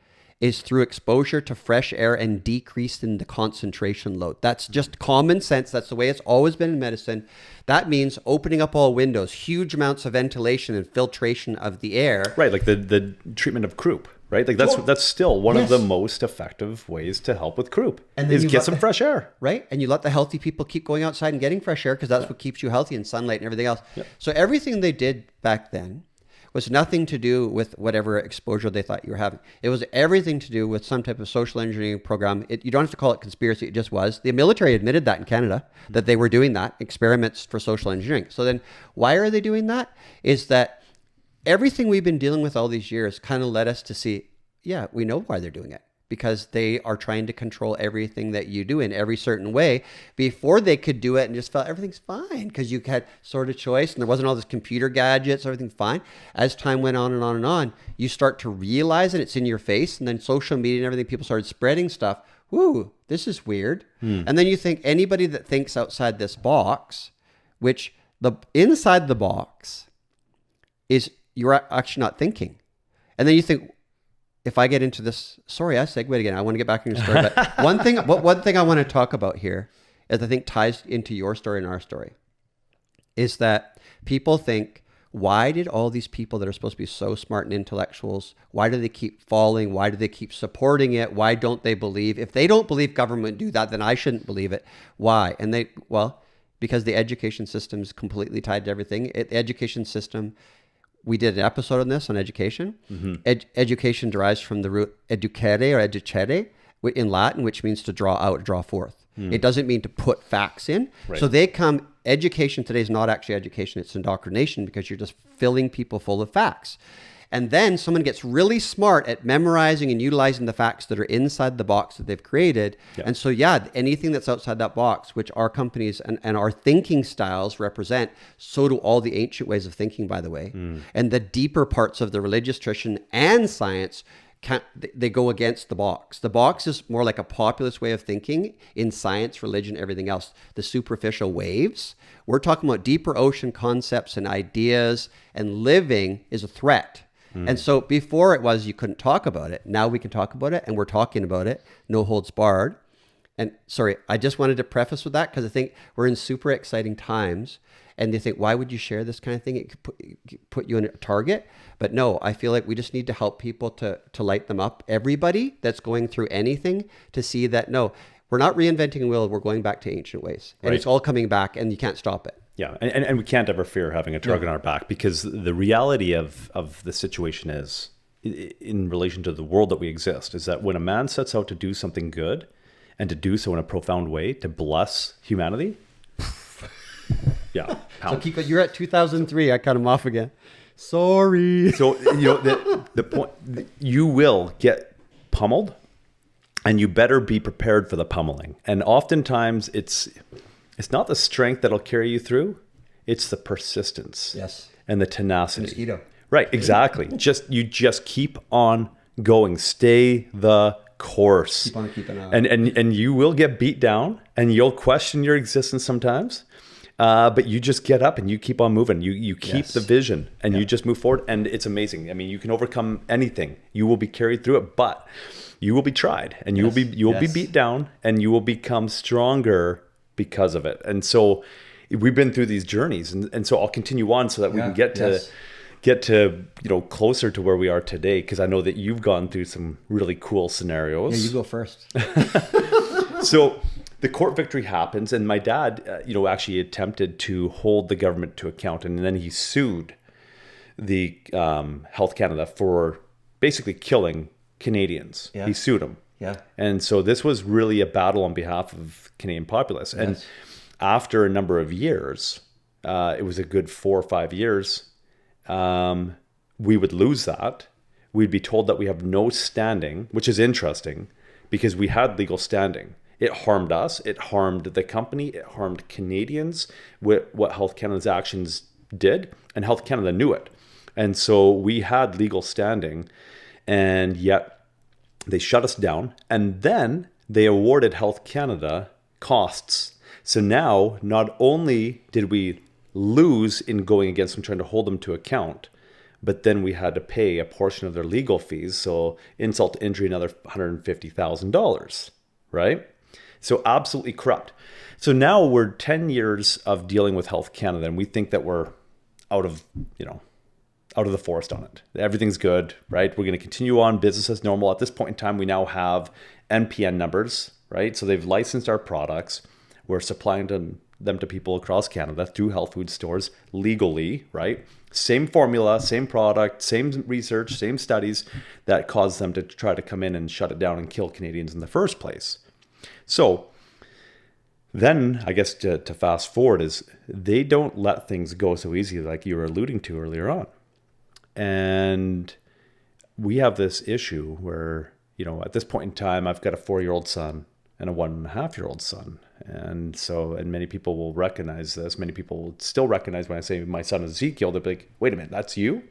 is through exposure to fresh air and decrease in the concentration load. That's just common sense. That's the way it's always been in medicine. That means opening up all windows, huge amounts of ventilation and filtration of the air. Right, like the treatment of croup, right? Like that's still one of the most effective ways to help with croup, is get some fresh air. Right, and you let the healthy people keep going outside and getting fresh air because that's what keeps you healthy, and sunlight and everything else. Yep. So everything they did back then was nothing to do with whatever exposure they thought you were having. It was everything to do with some type of social engineering program. You don't have to call it conspiracy, it just was. The military admitted that in Canada, that they were doing that, experiments for social engineering. So then why are they doing that? Is that everything we've been dealing with all these years kind of led us to see, yeah, we know why they're doing it. Because they are trying to control everything that you do in every certain way. Before they could do it and just felt everything's fine because you had sort of choice and there wasn't all this computer gadgets, everything's fine. As time went on and on and on, you start to realize it, it's in your face, and then social media and everything, people started spreading stuff. Ooh, this is weird. And then you think anybody that thinks outside this box, which the inside the box is you're actually not thinking. And then you think, if I get into this, sorry, I segued again. I want to get back in your story. But one thing I want to talk about here is I think ties into your story and our story is that people think, why did all these people that are supposed to be so smart and intellectuals, why do they keep falling? Why do they keep supporting it? Why don't they believe? If they don't believe government do that, then I shouldn't believe it. Why? And because the education system is completely tied to everything. The education system, we did an episode on this, on education. Education derives from the root educere or educere in Latin, which means to draw out, draw forth. It doesn't mean to put facts in. Right. So education today is not actually education, it's indoctrination, because you're just filling people full of facts. And then someone gets really smart at memorizing and utilizing the facts that are inside the box that they've created. Yeah. And so, anything that's outside that box, which our companies and our thinking styles represent, so do all the ancient ways of thinking, by the way. And the deeper parts of the religious tradition and science, they go against the box. The box is more like a populist way of thinking in science, religion, everything else. The superficial waves. We're talking about deeper ocean concepts and ideas, and living is a threat. And so before it was you couldn't talk about it. Now we can talk about it, and we're talking about it. No holds barred. And sorry, I just wanted to preface with that because I think we're in super exciting times. And they think, why would you share this kind of thing? It could put you in a target. But no, I feel like we just need to help people to light them up. Everybody that's going through anything to see that, no, we're not reinventing the wheel. We're going back to ancient ways. And It's all coming back, and you can't stop it. Yeah, and we can't ever fear having a target on our back, because the reality of the situation is in relation to the world that we exist is that when a man sets out to do something good and to do so in a profound way to bless humanity, yeah. So keep it. You're at 2003. I cut him off again. Sorry. So the point, you will get pummeled, and you better be prepared for the pummeling. And oftentimes it's not the strength that'll carry you through; it's the persistence, Yes, and the tenacity. mosquito. Right, exactly. You just keep on going. Stay the course. Keep on keeping on. And you will get beat down, and you'll question your existence sometimes. But you just get up and you keep on moving. You keep the vision, and you just move forward. And it's amazing. I mean, you can overcome anything. You will be carried through it, but you will be tried, and you will be beat down, and you will become stronger because of it. And so we've been through these journeys, and so I'll continue on so that we can get to closer to where we are today, because I know that you've gone through some really cool scenarios. Yeah, you go first. So the court victory happens, and my dad actually attempted to hold the government to account, and then he sued the Health Canada for basically killing Canadians. Yeah. He sued them. Yeah. And so this was really a battle on behalf of Canadian populace. And after a number of years, it was a good 4 or 5 years, we would lose that. We'd be told that we have no standing, which is interesting because we had legal standing. It harmed us. It harmed the company. It harmed Canadians with what Health Canada's actions did, and Health Canada knew it. And so we had legal standing, and yet they shut us down, and then they awarded Health Canada costs. So now, not only did we lose in going against them, trying to hold them to account, but then we had to pay a portion of their legal fees. So insult to injury, another $150,000, right? So absolutely corrupt. So now we're 10 years of dealing with Health Canada, and we think that we're out of the forest on it. Everything's good, right? We're going to continue on business as normal. At this point in time, we now have NPN numbers, right? So they've licensed our products. We're supplying them to people across Canada through health food stores legally, right? Same formula, same product, same research, same studies that caused them to try to come in and shut it down and kill Canadians in the first place. So then I guess to fast forward is they don't let things go so easy like you were alluding to earlier on. And we have this issue where, at this point in time, I've got a 4-year-old son and a 1.5-year-old son. And many people will recognize this. Many people will still recognize when I say my son is Ezekiel, they'll be like, wait a minute, that's you?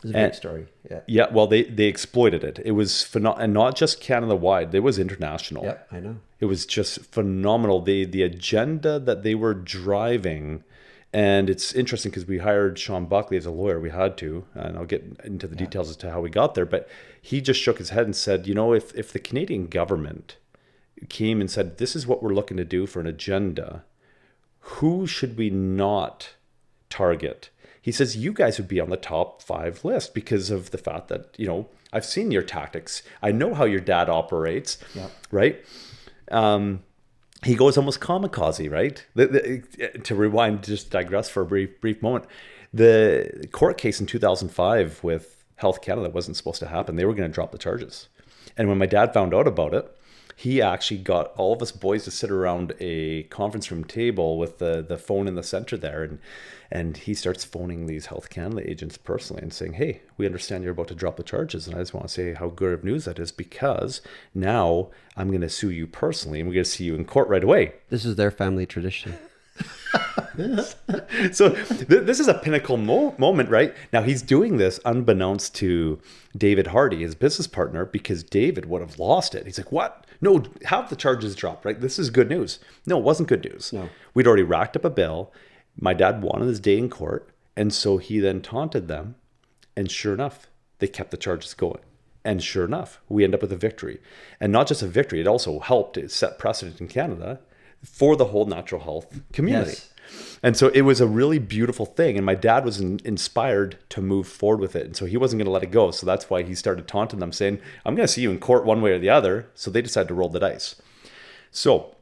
It's a big story. Yeah. Yeah. Well, they exploited it. It was phenomenal, and not just Canada wide. It was international. Yeah, I know. It was just phenomenal. The agenda that they were driving, and it's interesting because we hired Sean Buckley as a lawyer. We had to, and I'll get into the details as to how we got there. But he just shook his head and said, if the Canadian government came and said, this is what we're looking to do for an agenda, who should we not target? He says, you guys would be on the top 5 list because of the fact that, I've seen your tactics. I know how your dad operates, right? He goes almost kamikaze, right? To rewind, just digress for a brief moment. The court case in 2005 with Health Canada wasn't supposed to happen. They were going to drop the charges. And when my dad found out about it, he actually got all of us boys to sit around a conference room table with the phone in the center there. And he starts phoning these Health Canada agents personally and saying, hey, we understand you're about to drop the charges. And I just want to say how good of news that is, because now I'm going to sue you personally and we're going to see you in court right away. This is their family tradition. So this is a pinnacle moment, right? Now he's doing this unbeknownst to David Hardy, his business partner, because David would have lost it. He's like, what? No, have the charges dropped, right? This is good news. No, it wasn't good news. No. We'd already racked up a bill. My dad wanted his day in court. And so he then taunted them. And sure enough, they kept the charges going. And sure enough, we end up with a victory. And not just a victory, it also helped set precedent in Canada for the whole natural health community. Yes. And so it was a really beautiful thing. And my dad was inspired to move forward with it. And so he wasn't going to let it go. So that's why he started taunting them, saying, I'm going to see you in court one way or the other. So they decided to roll the dice. So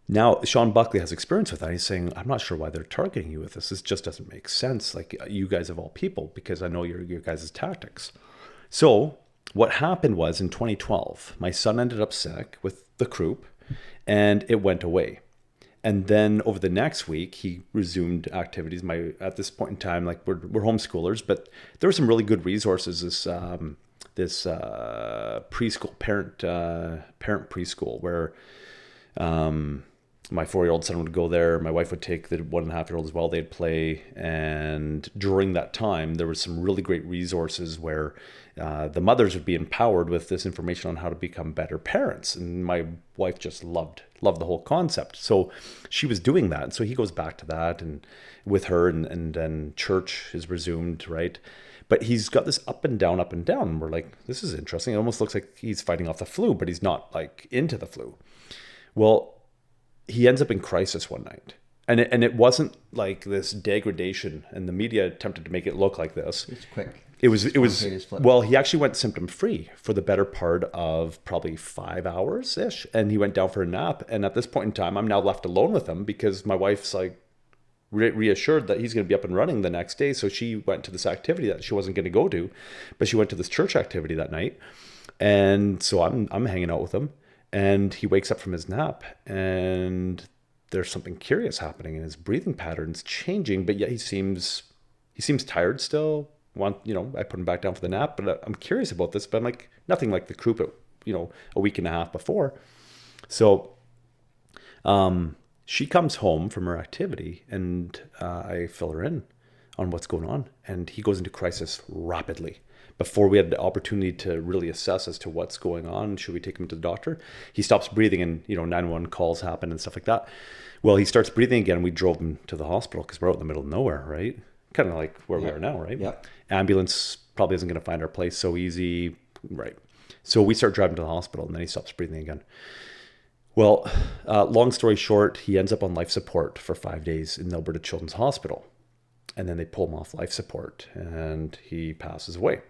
Now, Sean Buckley has experience with that. He's saying, I'm not sure why they're targeting you with this. This just doesn't make sense. Like, you guys of all people, because I know your guys' tactics. So what happened was in 2012, my son ended up sick with the croup and it went away. And then over the next week, he resumed activities. At this point in time, like we're homeschoolers, but there were some really good resources. This preschool parent preschool where my 4-year-old son would go there. My wife would take the 1.5-year-old as well. They'd play. And during that time, there was some really great resources where the mothers would be empowered with this information on how to become better parents. And my wife just loved the whole concept. So she was doing that. So he goes back to that and with her and then church is resumed, right? But he's got this up and down. And we're like, this is interesting. It almost looks like he's fighting off the flu, but he's not like into the flu. Well, he ends up in crisis one night. And it wasn't like this degradation, and the media attempted to make it look like this. It's quick. It was well, he actually went symptom free for the better part of probably 5 hours ish. And he went down for a nap. And at this point in time, I'm now left alone with him because my wife's like reassured that he's going to be up and running the next day. So she went to this activity that she wasn't going to go to, but she went to this church activity that night. And so I'm hanging out with him, and he wakes up from his nap and there's something curious happening, and his breathing patterns changing, but yet he seems tired still. I put him back down for the nap, but I'm curious about this, but I'm like, nothing like the croup at, a week and a half before. So, she comes home from her activity and, I fill her in on what's going on, and he goes into crisis rapidly. Before we had the opportunity to really assess as to what's going on, should we take him to the doctor? He stops breathing and, 911 calls happen and stuff like that. Well, he starts breathing again. We drove him to the hospital because we're out in the middle of nowhere, right? Kind of like where we are now, right? Yep. Ambulance probably isn't going to find our place so easy, right? So we start driving to the hospital, and then he stops breathing again. Well, long story short, he ends up on life support for 5 days in Alberta Children's Hospital. And then they pull him off life support, and he passes away.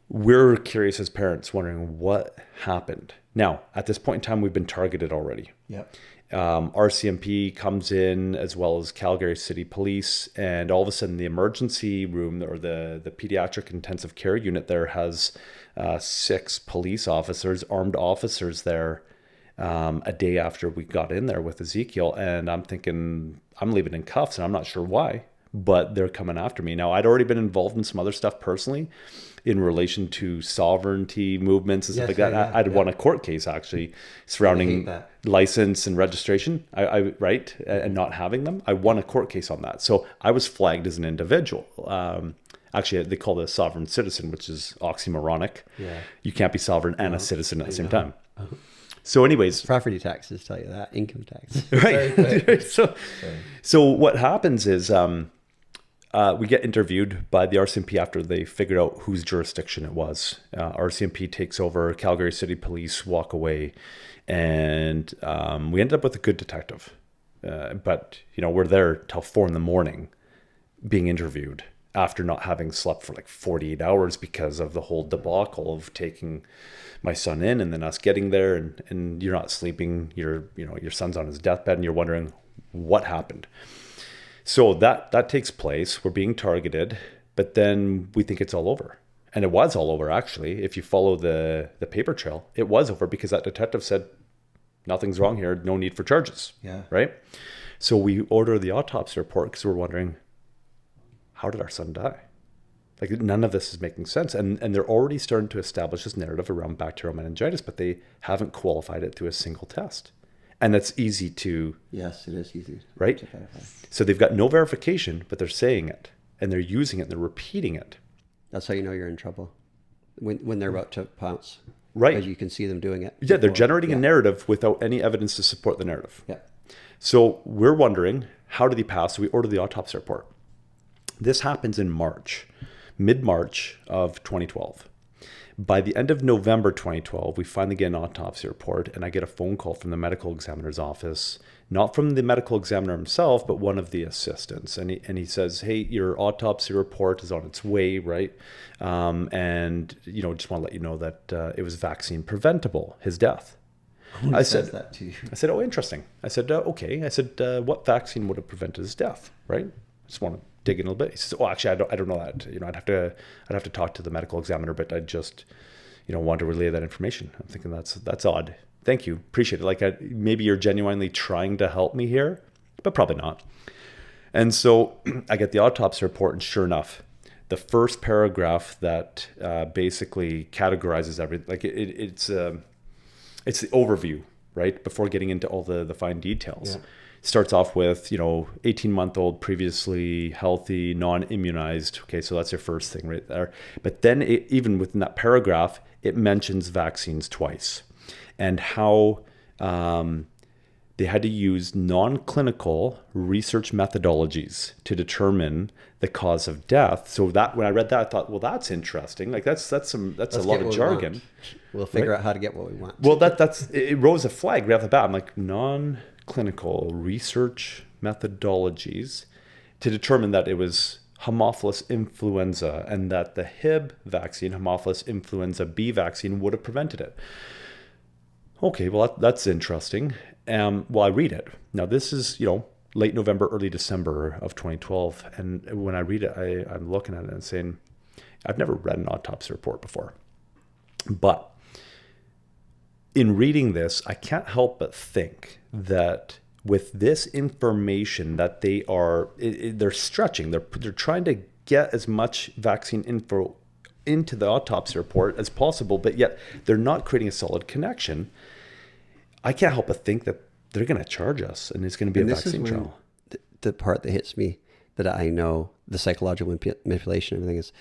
We're curious as parents, wondering what happened. Now, at this point in time, we've been targeted already. Yep. RCMP comes in, as well as Calgary City Police, and all of a sudden the emergency room or the pediatric intensive care unit there has 6 police officers, armed officers there, a day after we got in there with Ezekiel. And I'm thinking, I'm leaving in cuffs, and I'm not sure why, but they're coming after me. Now, I'd already been involved in some other stuff personally in relation to sovereignty movements and stuff like that. Yeah, I'd won a court case actually surrounding license and registration, right, and not having them. I won a court case on that. So I was flagged as an individual. Actually, they call it a sovereign citizen, which is oxymoronic. Yeah. You can't be sovereign and a citizen at the same time. So anyways, property taxes tell you that, income tax. Right. So what happens is we get interviewed by the RCMP after they figured out whose jurisdiction it was. RCMP takes over, Calgary City Police walk away, and we ended up with a good detective. But, we're there till 4 a.m. being interviewed after not having slept for like 48 hours because of the whole debacle of taking my son in and then us getting there, and you're not sleeping. Your son's on his deathbed and you're wondering what happened. So that takes place. We're being targeted, but then we think it's all over. And it was all over, actually. If you follow the paper trail, it was over because that detective said, nothing's wrong here, no need for charges. Yeah. Right? So we order the autopsy report because we're wondering, how did our son die? Like, none of this is making sense. And they're already starting to establish this narrative around bacterial meningitis, but they haven't qualified it through a single test. And that's easy to... Yes, it is easy. Right? To verify. So they've got no verification, but they're saying it. And they're using it, and they're repeating it. That's how you know you're in trouble. When they're about to pounce. Right. Because you can see them doing it. Yeah, they're generating a narrative without any evidence to support the narrative. Yeah. So we're wondering, how did he pass? So we order the autopsy report. This happens in March, mid-March of 2012. By the end of November 2012, we finally get an autopsy report, and I get a phone call from the medical examiner's office, not from the medical examiner himself, but one of the assistants. And he says, hey, your autopsy report is on its way, right? And, just want to let you know that it was vaccine preventable, his death. I said that to you. I said, oh, interesting. I said, okay. I said, what vaccine would have prevented his death? Right? Just want to dig in a little bit. He says, oh, actually, I don't know that. I'd have to talk to the medical examiner, but I just, want to relay that information. I'm thinking that's odd. Thank you, appreciate it. Like maybe you're genuinely trying to help me here, but probably not. And so I get the autopsy report, and sure enough, the first paragraph that basically categorizes everything, like it's the overview, right? Before getting into all the fine details. Yeah. Starts off with, 18-month-old, previously healthy, non-immunized. Okay, so that's your first thing right there. But then even within that paragraph, it mentions vaccines twice and how they had to use non-clinical research methodologies to determine the cause of death. So that when I read that, I thought, well, that's interesting. Like that's a lot of jargon. We'll figure out how to get what we want. Well, it rose a flag right off the bat. I'm like, non-clinical research methodologies to determine that it was Haemophilus influenza and that the Hib vaccine, Haemophilus influenza B vaccine, would have prevented it. Okay, well, that's interesting. Well, I read it. Now, this is, late November, early December of 2012. And when I read it, I'm looking at it and saying, I've never read an autopsy report before. But in reading this, I can't help but think that with this information that they're stretching, they're trying to get as much vaccine info into the autopsy report as possible, but yet they're not creating a solid connection. I can't help but think that they're going to charge us and it's going to be a vaccine trial. The part that hits me that I know, the psychological manipulation, everything is,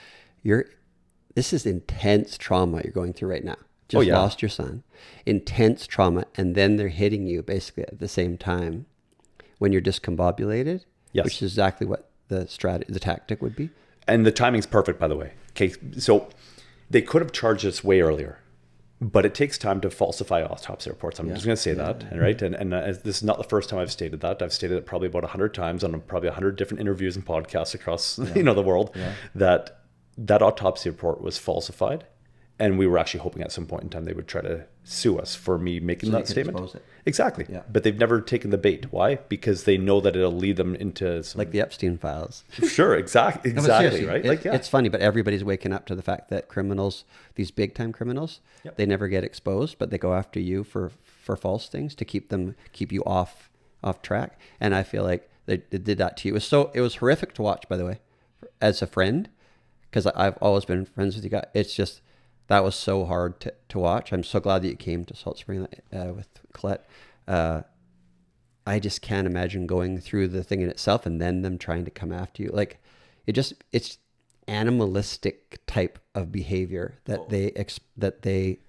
this is intense trauma you're going through right now. Just lost your son, intense trauma, and then they're hitting you basically at the same time when you're discombobulated, yes. Which is exactly what the tactic would be. And the timing's perfect, by the way. Okay, so they could have charged us way earlier, but it takes time to falsify autopsy reports. I'm just going to say that, right? And this is not the first time I've stated that. I've stated it probably about 100 times on probably 100 different interviews and podcasts across the world that autopsy report was falsified. And we were actually hoping at some point in time they would try to sue us for me making that statement. Exactly. Yeah. But they've never taken the bait. Why? Because they know that it'll lead them into some... Like the Epstein files. Sure, exactly, right? It's funny, but everybody's waking up to the fact that criminals, these big time criminals, they never get exposed, but they go after you for false things to keep you off track. And I feel like they did that to you. It was horrific to watch, by the way, as a friend, because I've always been friends with you guys. It's just... That was so hard to watch. I'm so glad that you came to Salt Spring with Colette. I just can't imagine going through the thing in itself and then them trying to come after you. Like, it's animalistic type of behavior that they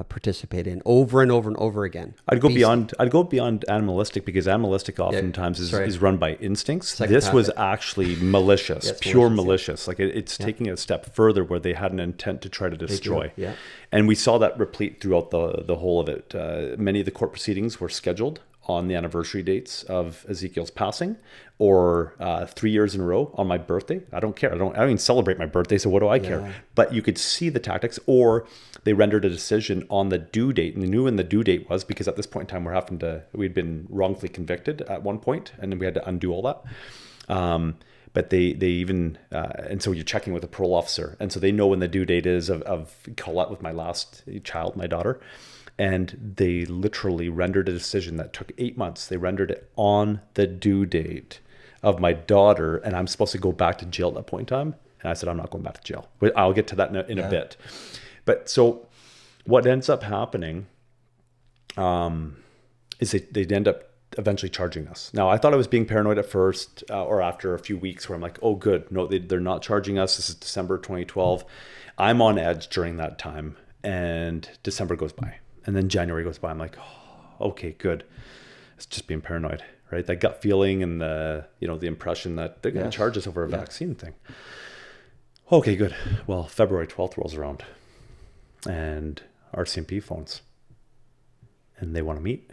participate in over and over and over again. I'd go beyond animalistic, because animalistic oftentimes is run by instincts. This was actually malicious, pure malicious. Like it's taking it a step further where they had an intent to try to destroy. And we saw that replete throughout the whole of it. Many of the court proceedings were scheduled on the anniversary dates of Ezekiel's passing, or 3 years in a row on my birthday. I don't care. I don't even celebrate my birthday, so what do I care? But you could see the tactics, or they rendered a decision on the due date, and they knew when the due date was, because at this point in time we'd been wrongfully convicted at one point, and then we had to undo all that. But they even, and so you're checking with a parole officer, and so they know when the due date is of Colette with my last child, my daughter. And they literally rendered a decision that took 8 months. They rendered it on the due date of my daughter, and I'm supposed to go back to jail at that point in time. And I said, I'm not going back to jail. I'll get to that in a bit. But so what ends up happening is they end up eventually charging us. Now, I thought I was being paranoid at first, or after a few weeks, where I'm like, oh, good. No, they're not charging us. This is December 2012. I'm on edge during that time, and December goes by. And then January goes by. I'm like, oh, okay, good. It's just being paranoid, right? That gut feeling and the impression that they're going to charge us over a vaccine thing. Okay, good. Well, February 12th rolls around, and RCMP phones, and they want to meet.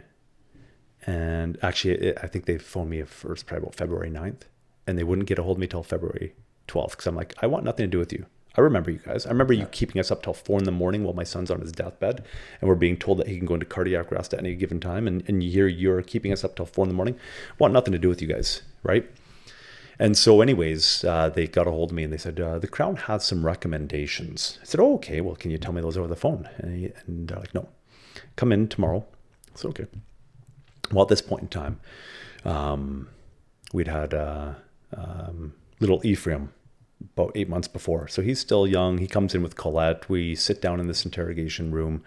And actually, I think they phoned me first, probably about February 9th, and they wouldn't get a hold of me till February 12th, because I'm like, I want nothing to do with you. I remember you guys. I remember you keeping us up till 4 a.m. while my son's on his deathbed and we're being told that he can go into cardiac arrest at any given time. And you're keeping us up till 4 a.m. Want nothing to do with you guys, right? And so anyways, they got a hold of me and they said, the Crown has some recommendations. I said, oh, okay, well, can you tell me those over the phone? And they're like, no, come in tomorrow. I said, okay. Well, at this point in time, we'd had little Ephraim about 8 months before. So he's still young. He comes in with Colette. We sit down in this interrogation room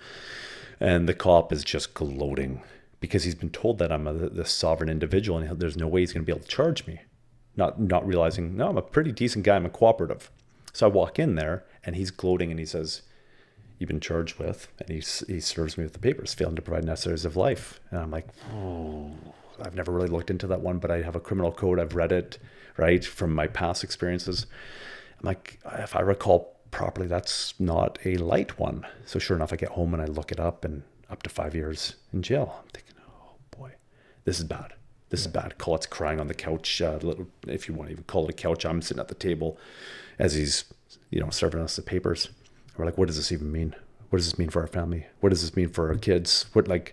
and the cop is just gloating because he's been told that I'm this sovereign individual and there's no way he's going to be able to charge me. Not realizing, no, I'm a pretty decent guy. I'm a cooperative. So I walk in there and he's gloating and he says, you've been charged with, and he serves me with the papers, failing to provide necessaries of life. And I'm like, oh, I've never really looked into that one, but I have a criminal code. I've read it, right, from my past experiences. I'm like, if I recall properly, that's not a light one. So sure enough, I get home and I look it up and up to 5 years in jail. I'm thinking, oh boy, this is bad. This is bad. Colette's crying on the couch. If you want to even call it a couch, I'm sitting at the table as he's, serving us the papers. We're like, what does this even mean? What does this mean for our family? What does this mean for our kids? Right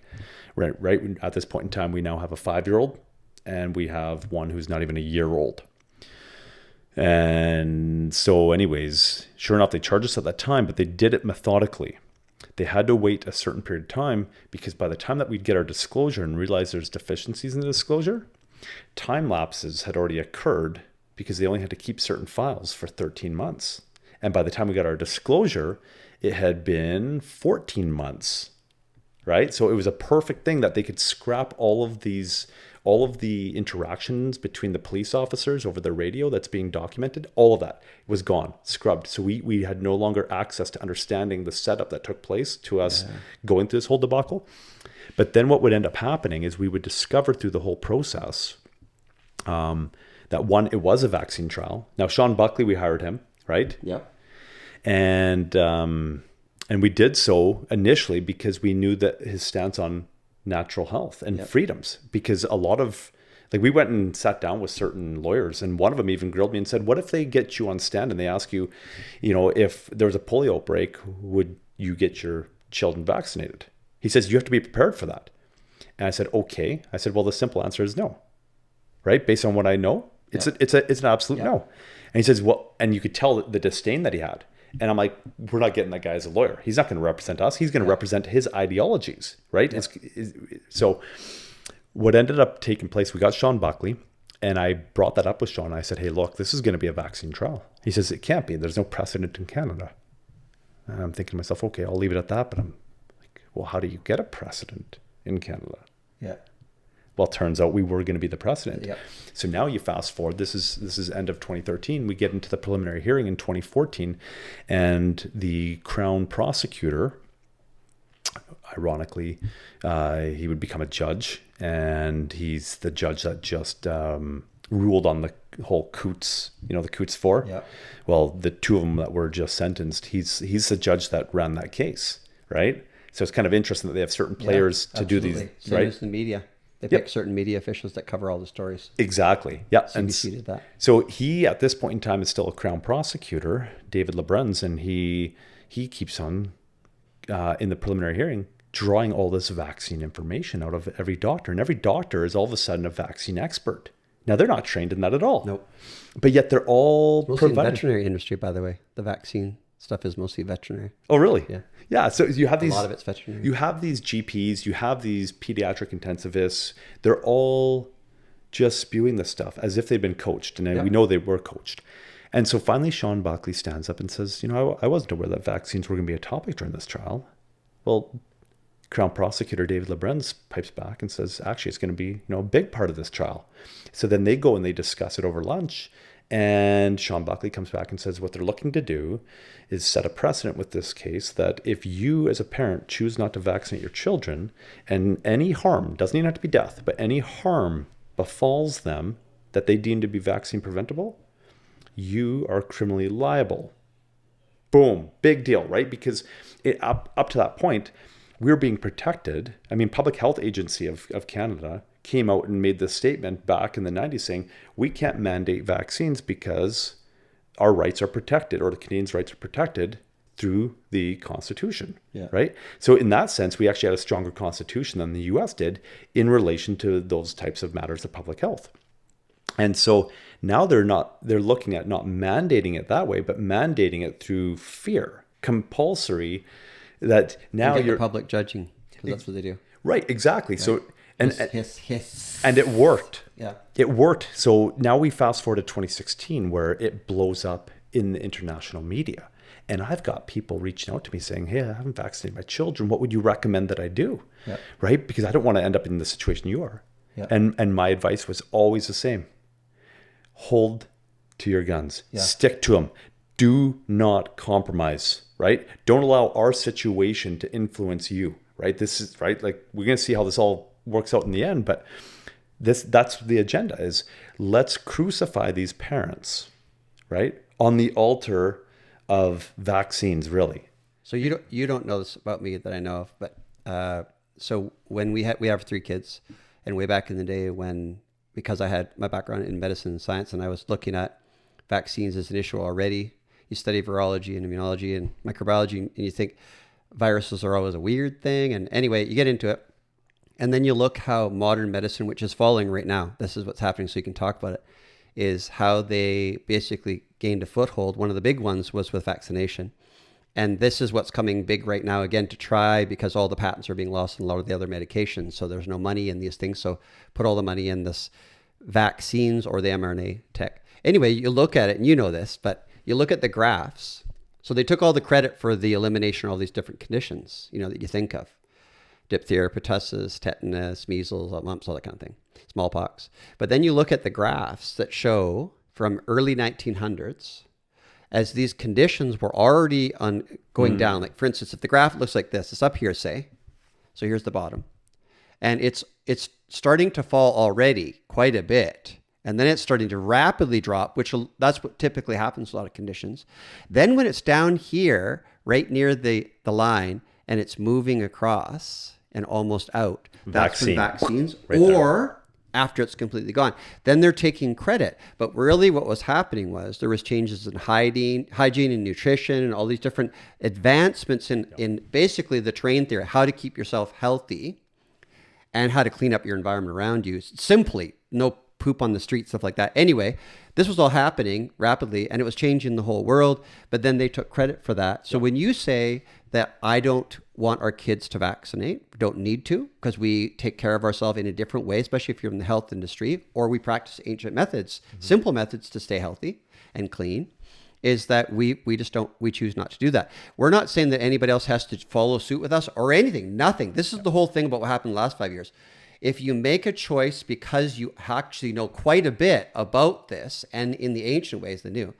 at this point in time, we now have a 5-year-old and we have one who's not even a year old. And so anyways, sure enough, they charged us at that time, but they did it methodically. They had to wait a certain period of time because by the time that we'd get our disclosure and realize there's deficiencies in the disclosure, time lapses had already occurred because they only had to keep certain files for 13 months. And by the time we got our disclosure, it had been 14 months, right? So it was a perfect thing that they could scrap all of the interactions between the police officers over the radio that's being documented. All of that was gone, scrubbed. So we had no longer access to understanding the setup that took place to us going through this whole debacle. But then what would end up happening is we would discover through the whole process that one, it was a vaccine trial. Now, Sean Buckley, we hired him, right? Yep. And we did so initially because we knew that his stance on natural health and freedoms, because a lot of, we went and sat down with certain lawyers and one of them even grilled me and said, what if they get you on stand and they ask you, if there was a polio outbreak, would you get your children vaccinated? He says, you have to be prepared for that. And I said, okay. I said, well, the simple answer is no, right? Based on what I know, it's an absolute no. And he says, well, and you could tell the disdain that he had. And I'm like, we're not getting that guy as a lawyer. He's not going to represent us. He's going to represent his ideologies, right? Yeah. So what ended up taking place, we got Sean Buckley, and I brought that up with Sean. I said, hey, look, this is going to be a vaccine trial. He says, it can't be. There's no precedent in Canada. And I'm thinking to myself, okay, I'll leave it at that. But I'm like, well, how do you get a precedent in Canada? Yeah. Well, it turns out we were going to be the precedent. Yep. So now you fast forward, this is end of 2013. We get into the preliminary hearing in 2014, and the Crown prosecutor, ironically, he would become a judge, and he's the judge that just ruled on the whole Coots, the Coots 4. Yep. Well, the two of them that were just sentenced, he's the judge that ran that case, right? So it's kind of interesting that they have certain players to do these, Same right? as the media. They pick certain media officials that cover all the stories. Exactly. Yeah. CBC did that. So he, at this point in time, is still a Crown prosecutor, David Lebruns, and he keeps on, in the preliminary hearing, drawing all this vaccine information out of every doctor. And every doctor is all of a sudden a vaccine expert. Now, they're not trained in that at all. Nope. But yet they're all mostly in the veterinary industry, by the way. The vaccine stuff is mostly veterinary. Oh, really? Yeah. Yeah, so you have A lot of it's veterinary. You have these GPs, you have these pediatric intensivists. They're all just spewing this stuff as if they've been coached, and we know they were coached. And so finally, Sean Buckley stands up and says, I wasn't aware that vaccines were going to be a topic during this trial. Well, Crown prosecutor David Lebruns pipes back and says, actually, it's going to be a big part of this trial. So then they go and they discuss it over lunch. And Sean Buckley comes back and says what they're looking to do is set a precedent with this case that if you as a parent choose not to vaccinate your children and any harm, doesn't even have to be death, but any harm befalls them that they deem to be vaccine preventable, you are criminally liable. Boom, big deal, right? Because up to that point, we're being protected. I mean, Public Health Agency of Canada came out and made this statement back in the 90s saying, we can't mandate vaccines because our rights are protected, or the Canadians' rights are protected through the Constitution, right? So in that sense, we actually had a stronger Constitution than the US did in relation to those types of matters of public health. And so now they're looking at not mandating it that way, but mandating it through fear, compulsory, that now you're the public judging, because that's what they do. Right, exactly. Right. So hiss. And it worked. Yeah. It worked. So now we fast forward to 2016 where it blows up in the international media. And I've got people reaching out to me saying, hey, I haven't vaccinated my children. What would you recommend that I do? Yeah. Right? Because I don't want to end up in the situation you are. Yeah. And my advice was always the same. Hold to your guns. Yeah. Stick to them. Do not compromise, right? Don't allow our situation to influence you, right? This is, right? Like, we're going to see how this all works out in the end, but that's the agenda is let's crucify these parents, right? On the altar of vaccines, really. So you don't know this about me that I know of, but so when we have 3 kids, and way back in the day because I had my background in medicine and science, and I was looking at vaccines as an issue already. You study virology and immunology and microbiology, and you think viruses are always a weird thing. And anyway, you get into it, and then you look how modern medicine, which is falling right now, this is what's happening, so you can talk about it, is how they basically gained a foothold. One of the big ones was with vaccination. And this is what's coming big right now, again, to try, because all the patents are being lost in a lot of the other medications. So there's no money in these things. So put all the money in this vaccines or the mRNA tech. Anyway, you look at it, and you know this, but you look at the graphs. So they took all the credit for the elimination of all these different conditions, that you think of. Diphtheria, pertussis, tetanus, measles, mumps, all that kind of thing. Smallpox. But then you look at the graphs that show from early 1900s, as these conditions were already going down. Like, for instance, if the graph looks like this, it's up here, say. So here's the bottom. And it's starting to fall already quite a bit. And then it's starting to rapidly drop, that's what typically happens in a lot of conditions. Then when it's down here, right near the line, and it's moving across and almost out, that's when vaccines, right, or after it's completely gone, then they're taking credit. But really what was happening was there was changes in hygiene and nutrition and all these different advancements in basically the terrain theory, how to keep yourself healthy and how to clean up your environment around you. Simply, no poop on the street, stuff like that. Anyway, this was all happening rapidly, and it was changing the whole world, but then they took credit for that. So when you say that I don't want our kids to vaccinate, don't need to, because we take care of ourselves in a different way, especially if you're in the health industry, or we practice ancient methods, simple methods to stay healthy and clean, is that we choose not to do that. We're not saying that anybody else has to follow suit with us or anything, nothing. This is the whole thing about what happened in the last 5 years. If you make a choice because you actually know quite a bit about this, and in the ancient ways, the new,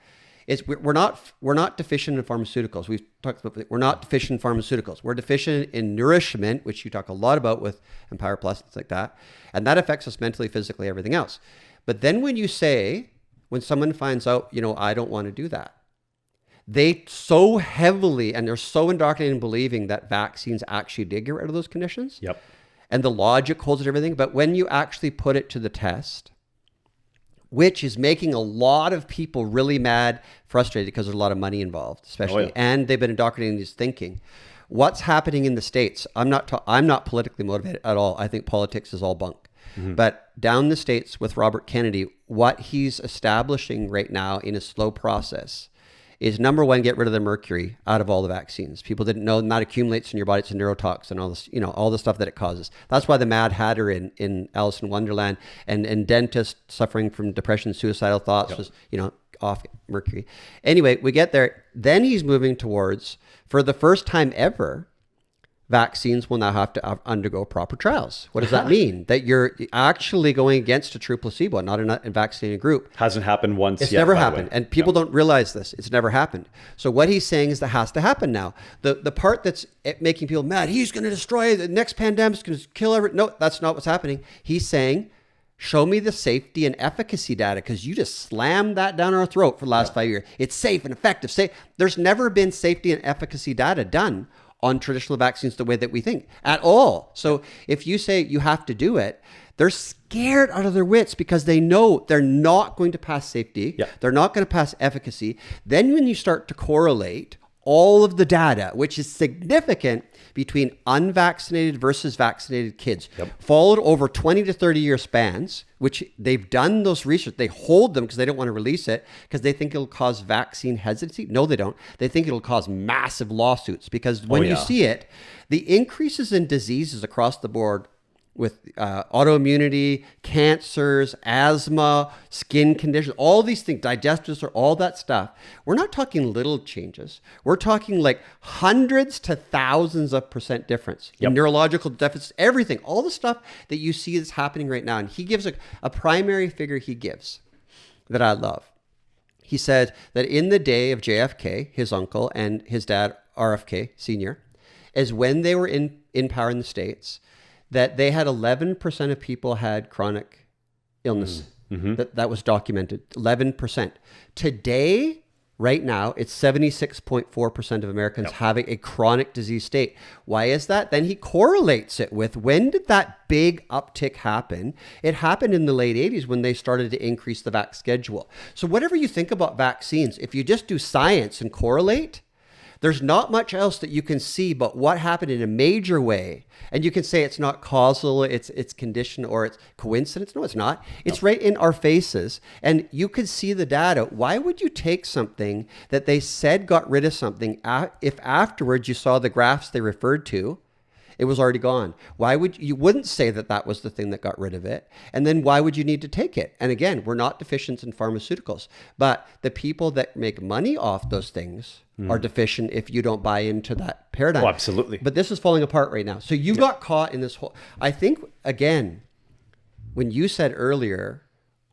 we're not deficient in pharmaceuticals. We've talked about, we're not deficient in pharmaceuticals. We're deficient in nourishment, which you talk a lot about with Empower Plus, things like that. And that affects us mentally, physically, everything else. But then when someone finds out, I don't want to do that, they so heavily, and they're so indoctrinated in believing that vaccines actually did get rid of those conditions. Yep. And the logic holds and everything. But when you actually put it to the test, which is making a lot of people really mad, frustrated, because there's a lot of money involved, especially, and they've been indoctrinating this thinking. What's happening in the States? I'm not politically motivated at all. I think politics is all bunk. Mm-hmm. But down the States with Robert Kennedy, what he's establishing right now in a slow process is, number one, get rid of the mercury out of all the vaccines. People didn't know that accumulates in your body. It's a neurotoxin, all this, all the stuff that it causes. That's why the Mad Hatter in Alice in Wonderland and dentists suffering from depression, suicidal thoughts was, off mercury. Anyway, we get there. Then he's moving towards, for the first time ever, vaccines will now have to undergo proper trials. What does that mean? That you're actually going against a true placebo, not a vaccinated group. Hasn't happened once yet. It's never happened. And people don't realize this. It's never happened. So what he's saying is that has to happen now. The part that's making people mad, he's going to destroy the next pandemic, is going to kill everyone. No, that's not what's happening. He's saying, show me the safety and efficacy data, because you just slammed that down our throat for the last 5 years. It's safe and effective. There's never been safety and efficacy data done on traditional vaccines the way that we think at all. So if you say you have to do it, they're scared out of their wits because they know they're not going to pass safety. Yeah. They're not going to pass efficacy. Then when you start to correlate all of the data, which is significant between unvaccinated versus vaccinated kids, followed over 20 to 30 year spans, which they've done those research. They hold them because they don't want to release it because they think it'll cause vaccine hesitancy. No, they don't. They think it'll cause massive lawsuits because when you see it, the increases in diseases across the board with autoimmunity, cancers, asthma, skin conditions, all these things, digestive disorder, all that stuff. We're not talking little changes. We're talking like hundreds to thousands of % difference in neurological deficits, everything, all the stuff that you see is happening right now. And he gives a primary figure he gives that I love. He said that in the day of JFK, his uncle and his dad, RFK Sr., is when they were in power in the States, that they had 11% of people had chronic illness. That was documented, 11%. Today, right now, it's 76.4% of Americans having a chronic disease state. Why is that? Then he correlates it with when did that big uptick happen? It happened in the late 80s when they started to increase the vax schedule. So whatever you think about vaccines, if you just do science and correlate, there's not much else that you can see but what happened in a major way. And you can say it's not causal, it's condition, or it's coincidence. No, it's not. It's right in our faces. And you can see the data. Why would you take something that they said got rid of something if afterwards you saw the graphs they referred to, it was already gone? Why would you wouldn't say that was the thing that got rid of it? And then why would you need to take it? And again, we're not deficient in pharmaceuticals, but the people that make money off those things are deficient if you don't buy into that paradigm. Oh, absolutely. But this is falling apart right now. So you got caught in this whole, I think, again, when you said earlier,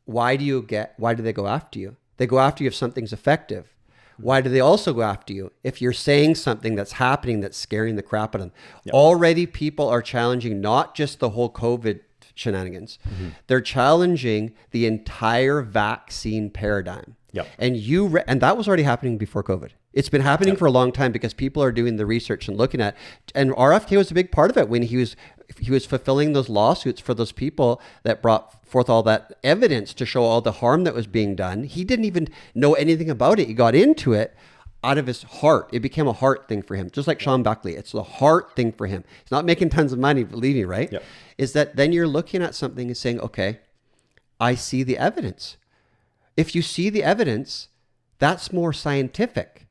why do they go after you? They go after you if something's effective. Why do they also go after you? If you're saying something that's happening that's scaring the crap out of them. Already people are challenging not just the whole COVID shenanigans. They're challenging the entire vaccine paradigm. And and that was already happening before COVID. It's been happening for a long time because people are doing the research and looking at, and RFK was a big part of it when he was fulfilling those lawsuits for those people that brought forth all that evidence to show all the harm that was being done. He didn't even know anything about it. He got into it out of his heart. It became a heart thing for him, just like Sean Buckley. It's the heart thing for him. He's not making tons of money, believe me, right? Is that then you're looking at something and saying, okay, I see the evidence. If you see the evidence, that's more scientific.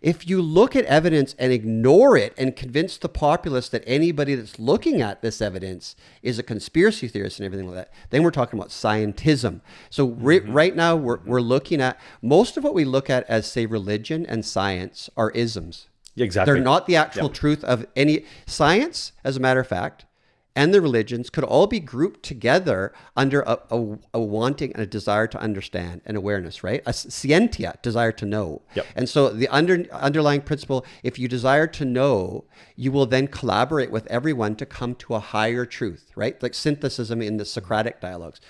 If you look at evidence and ignore it and convince the populace that anybody that's looking at this evidence is a conspiracy theorist and everything like that, then we're talking about scientism. So right now we're looking at, most of what we look at as, say, religion and science are isms. Exactly. They're not the actual truth of any science, as a matter of fact, and the religions could all be grouped together under a wanting and a desire to understand and awareness, right? A scientia, desire to know. And so the underlying principle, if you desire to know, you will then collaborate with everyone to come to a higher truth, right? Like synthesism in the Socratic dialogues.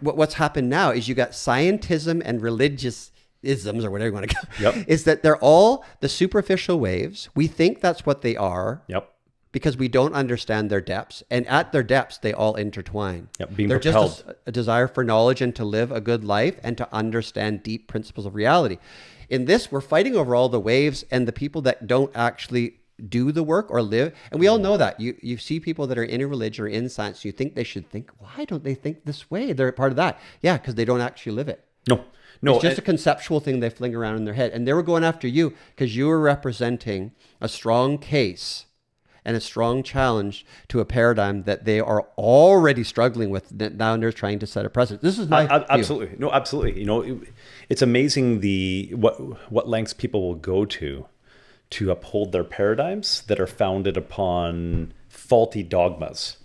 What's happened now is you got scientism and religious isms, or whatever you want to go, is that they're all the superficial waves. We think that's what they are. Because we don't understand their depths. And at their depths, they all intertwine. They're propelled. Just a desire for knowledge and to live a good life and to understand deep principles of reality. In this, we're fighting over all the waves and the people that don't actually do the work or live. And we all know that. You see people that are in a religion or in science, you think they should think, why don't they think this way? They're part of that. Yeah, because they don't actually live it. No. It's just a conceptual thing they fling around in their head. And they were going after you because you were representing a strong case and a strong challenge to a paradigm that they are already struggling with. Now they're trying to set a precedent. This is my absolutely view. No, absolutely. You know, it's amazing what lengths people will go to uphold their paradigms that are founded upon faulty dogmas,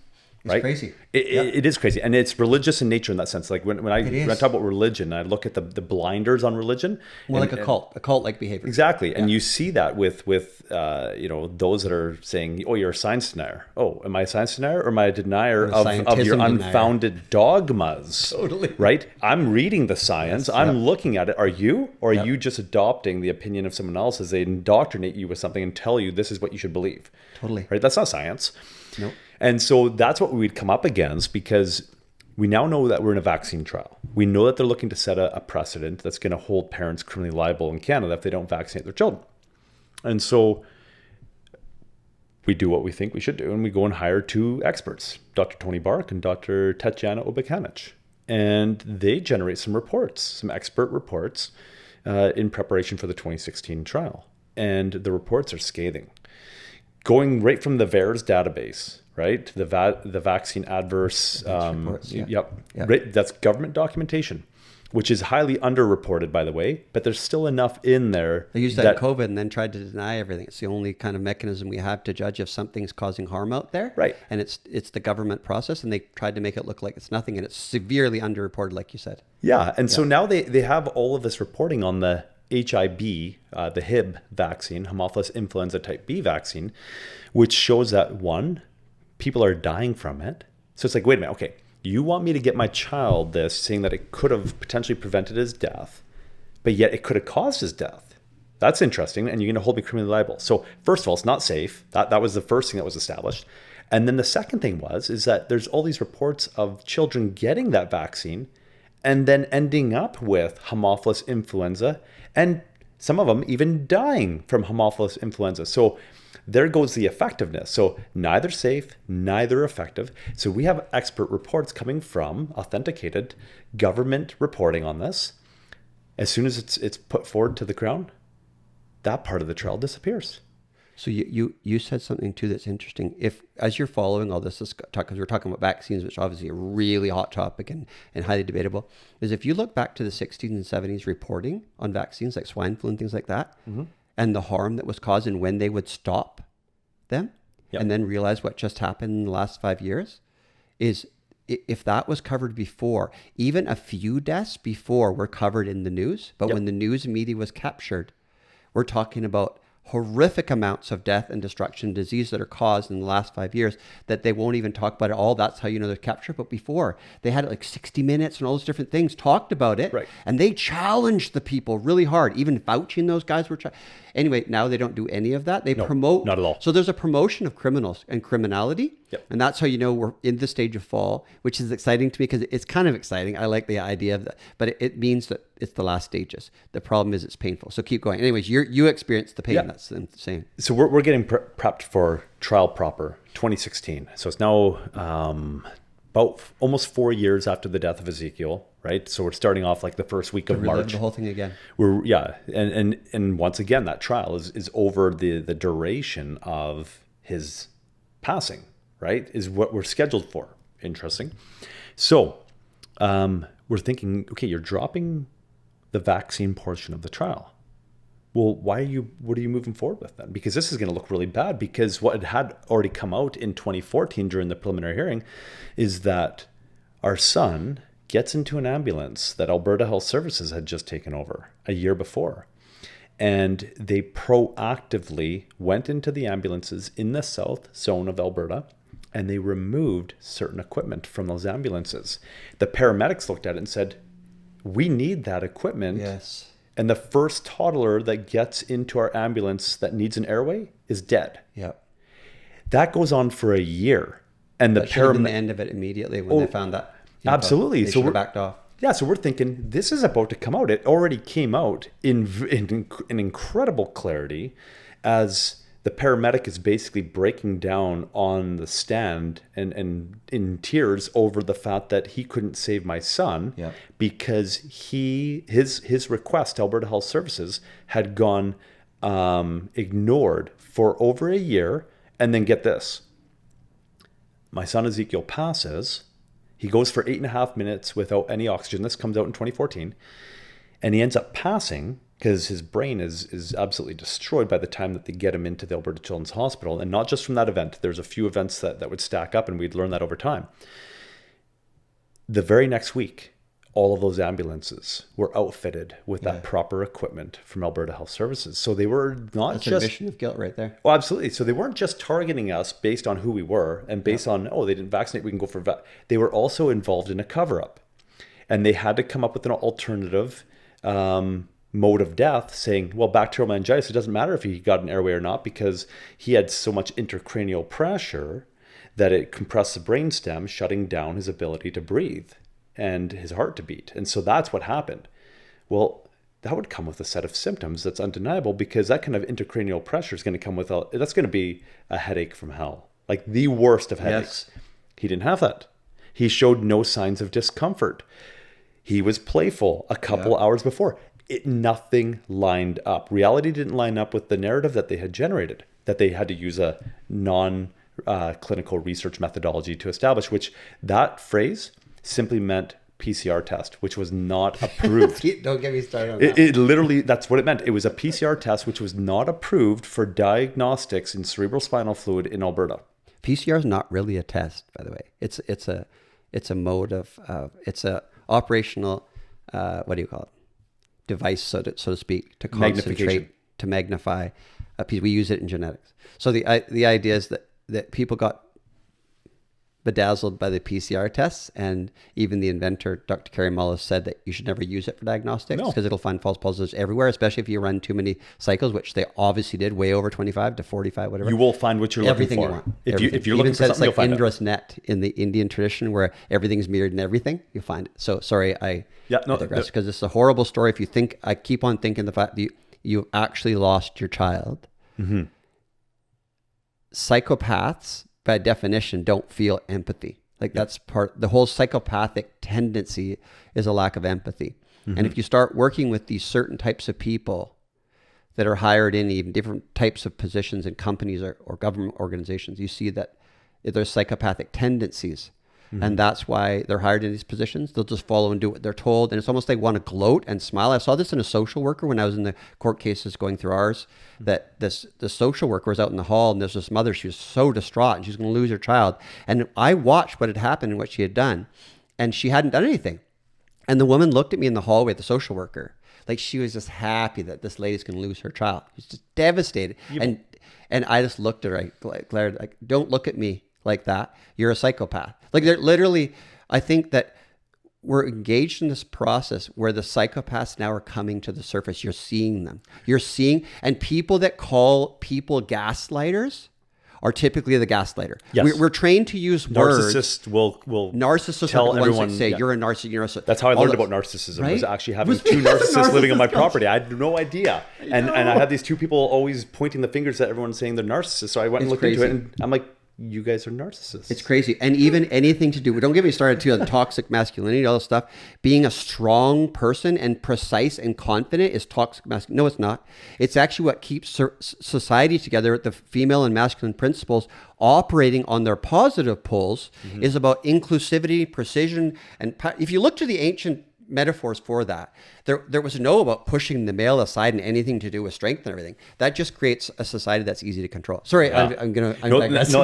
right? crazy. It is crazy. And it's religious in nature in that sense. Like when I talk about religion, I look at the blinders on religion. More like a cult-like behavior. Exactly. And you see that with those that are saying, oh, you're a science denier. Oh, am I a science denier or am I a denier of your unfounded dogmas? Totally. Right? I'm reading the science. Yes, I'm looking at it. Are you? Or are you just adopting the opinion of someone else as they indoctrinate you with something and tell you this is what you should believe? Totally. Right? That's not science. Nope. And so that's what we would come up against, because we now know that we're in a vaccine trial. We know that they're looking to set a precedent that's going to hold parents criminally liable in Canada if they don't vaccinate their children. And so we do what we think we should do, and we go and hire two experts, Dr. Tony Bark and Dr. Tatiana Obekanich. And they generate some reports, some expert reports in preparation for the 2016 trial. And the reports are scathing. Going right from the VAERS database, right? The vaccine adverse, reports, yep. Right, that's government documentation, which is highly underreported, by the way, but there's still enough in there. They used that in COVID and then tried to deny everything. It's the only kind of mechanism we have to judge if something's causing harm out there. Right. And it's the government process, and they tried to make it look like it's nothing, and it's severely underreported, like you said. Yeah, and so now they have all of this reporting on the HIB, the HIB vaccine, Haemophilus influenza type B vaccine, which shows that, one, people are dying from it. So it's like, wait a minute, okay, you want me to get my child this, saying that it could have potentially prevented his death, but yet it could have caused his death. That's interesting, and you're going to hold me criminally liable. So first of all, it's not safe. That was the first thing that was established. And then the second thing is that there's all these reports of children getting that vaccine and then ending up with Haemophilus influenza, and some of them even dying from Haemophilus influenza. So there goes the effectiveness. So neither safe, neither effective. So we have expert reports coming from authenticated government reporting on this. As soon as it's put forward to the Crown, that part of the trial disappears. So you said something too that's interesting. If, as you're following all this talk, because we're talking about vaccines, which obviously a really hot topic and highly debatable, is if you look back to the 60s and 70s reporting on vaccines like swine flu and things like that, and the harm that was caused and when they would stop them, and then realize what just happened in the last 5 years, is if that was covered before, even a few deaths before were covered in the news, but when the news media was captured, we're talking about horrific amounts of death and destruction, disease that are caused in the last 5 years that they won't even talk about at all. That's how you know they're captured. But before, they had like 60 Minutes and all those different things talked about it. Right. And they challenged the people really hard. Even Fauci and those guys were anyway, now they don't do any of that. They promote. Not at all. So there's a promotion of criminals and criminality. Yep. And that's how you know we're in the stage of fall, which is exciting to me because it's kind of exciting. I like the idea of that, but it means that it's the last stages. The problem is it's painful. So keep going. Anyways, you experienced the pain. That's insane. So we're getting prepped for trial proper 2016. So it's now about almost 4 years after the death of Ezekiel, right? So we're starting off like the first week of March. The whole thing again. And once again, that trial is over the duration of his passing, right? Is what we're scheduled for. Interesting. So we're thinking, okay, you're dropping the vaccine portion of the trial. Well, what are you moving forward with then? Because this is going to look really bad, because what had already come out in 2014 during the preliminary hearing is that our son gets into an ambulance that Alberta Health Services had just taken over a year before. And they proactively went into the ambulances in the south zone of Alberta, and they removed certain equipment from those ambulances. The paramedics looked at it and said, we need that equipment. Yes. And the first toddler that gets into our ambulance that needs an airway is dead. Yep. That goes on for a year. And that should have been the end of it immediately when they found that. Absolutely. So we're backed off. Yeah, so we're thinking this is about to come out. It already came out in incredible clarity as the paramedic is basically breaking down on the stand and in tears over the fact that he couldn't save my son because his request to Alberta Health Services had gone ignored for over a year. And then get this, my son Ezekiel passes. He goes for 8.5 minutes without any oxygen. This comes out in 2014. And he ends up passing because his brain is absolutely destroyed by the time that they get him into the Alberta Children's Hospital. And not just from that event. There's a few events that would stack up, and we'd learn that over time. The very next week, all of those ambulances were outfitted with that proper equipment from Alberta Health Services. So they were not That's just... a mission of guilt right there. Well, absolutely. So they weren't just targeting us based on who we were and based on, oh, they didn't vaccinate, we can go for... They were also involved in a cover-up. And they had to come up with an alternative mode of death, saying, well, bacterial meningitis, it doesn't matter if he got an airway or not, because he had so much intracranial pressure that it compressed the brainstem, shutting down his ability to breathe and his heart to beat. And so that's what happened. Well, that would come with a set of symptoms that's undeniable, because that kind of intracranial pressure is going to come with that's going to be a headache from hell, like the worst of headaches. Yes. He didn't have that. He showed no signs of discomfort. He was playful a couple hours before. Nothing lined up. Reality didn't line up with the narrative that they had generated, that they had to use a non-clinical research methodology to establish, which that phrase simply meant PCR test, which was not approved. Don't get me started on that. It literally, that's what it meant. It was a PCR test, which was not approved for diagnostics in cerebrospinal fluid in Alberta. PCR is not really a test, by the way. It's a mode of, it's a operational, what do you call it? Device, so to speak, to concentrate, to magnify a piece. We use it in genetics. So the idea is that people got bedazzled by the PCR tests, and even the inventor, Dr. Kerry Mullis, said that you should never use it for diagnostics because it'll find false positives everywhere, especially if you run too many cycles, which they obviously did, way over 25 to 45, whatever. You will find what you're everything looking for. You want. If you're looking for something, it's like Indra's net in the Indian tradition, where everything's mirrored in everything. You'll find it. So sorry, I digress, because it's a horrible story. If you think, I keep on thinking the fact that you actually lost your child. Mm-hmm. Psychopaths, by definition, don't feel empathy. That's the whole psychopathic tendency is a lack of empathy. Mm-hmm. And if you start working with these certain types of people that are hired in even different types of positions in companies or government organizations, you see that there's psychopathic tendencies. Mm-hmm. And that's why they're hired in these positions. They'll just follow and do what they're told. And it's almost like want to gloat and smile. I saw this in a social worker when I was in the court cases going through ours, that the social worker was out in the hall, and there's this mother, she was so distraught and she's going to lose her child. And I watched what had happened and what she had done, and she hadn't done anything. And the woman looked at me in the hallway, the social worker, like she was just happy that this lady's going to lose her child. She's just devastated. And I just looked at her, I glared, like, don't look at me like that. You're a psychopath. Like, they're literally, I think that we're engaged in this process where the psychopaths now are coming to the surface. You're seeing them. And people that call people gaslighters are typically the gaslighter. Yes. We're trained to use words. Narcissists will narcissists tell are the everyone, ones that say, you're a narcissist, you're a narcissist. That's how I learned about narcissism, right? was actually having two narcissists living on my property. I had no idea. And I had these two people always pointing the fingers at everyone saying they're narcissists. So I went and looked into it, and I'm like, you guys are narcissists. It's crazy. And even anything to do, don't get me started too on toxic masculinity, all this stuff. Being a strong person and precise and confident is toxic masculinity. No, it's not. It's actually what keeps society together. The female and masculine principles operating on their positive poles is about inclusivity, precision. And if you look to the ancient metaphors for that, there was no about pushing the male aside and anything to do with strength and everything. That just creates a society that's easy to control. Sorry, I'm gonna that's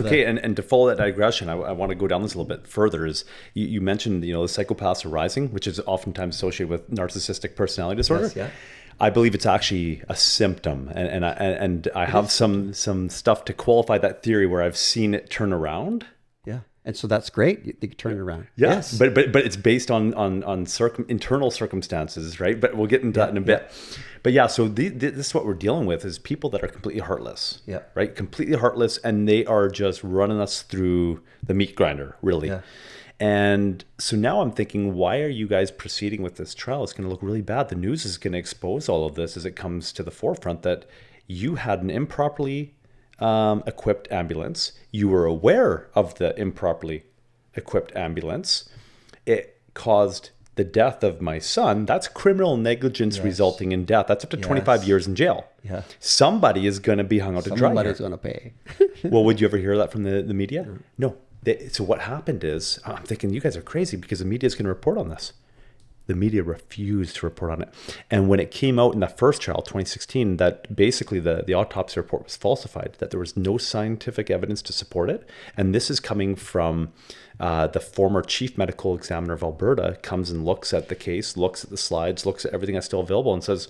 okay. And to follow that digression, I want to go down this a little bit further. Is you mentioned the psychopaths are rising, which is oftentimes associated with narcissistic personality disorder. Yes, yeah. I believe it's actually a symptom, and I have some stuff to qualify that theory where I've seen it turn around. Yeah. And so that's great. They can turn it around. Yes. But it's based on internal circumstances, right? But we'll get into that in a bit. Yeah. But yeah, so this is what we're dealing with, is people that are completely heartless. Yeah. Right? Completely heartless, and they are just running us through the meat grinder, really. Yeah. And so now I'm thinking, why are you guys proceeding with this trial? It's going to look really bad. The news is going to expose all of this as it comes to the forefront, that you had an improperly equipped ambulance. You were aware of the improperly equipped ambulance. It caused the death of my son. That's criminal negligence resulting in death. That's up to 25 years in jail. Yeah. Somebody is going to be hung out to dry. Somebody's going to pay. Well, would you ever hear that from the media? No. So what happened is, I'm thinking, you guys are crazy, because the media is going to report on this. The media refused to report on it. And when it came out in the first trial, 2016, that basically the autopsy report was falsified, that there was no scientific evidence to support it. And this is coming from the former chief medical examiner of Alberta, comes and looks at the case, looks at the slides, looks at everything that's still available and says,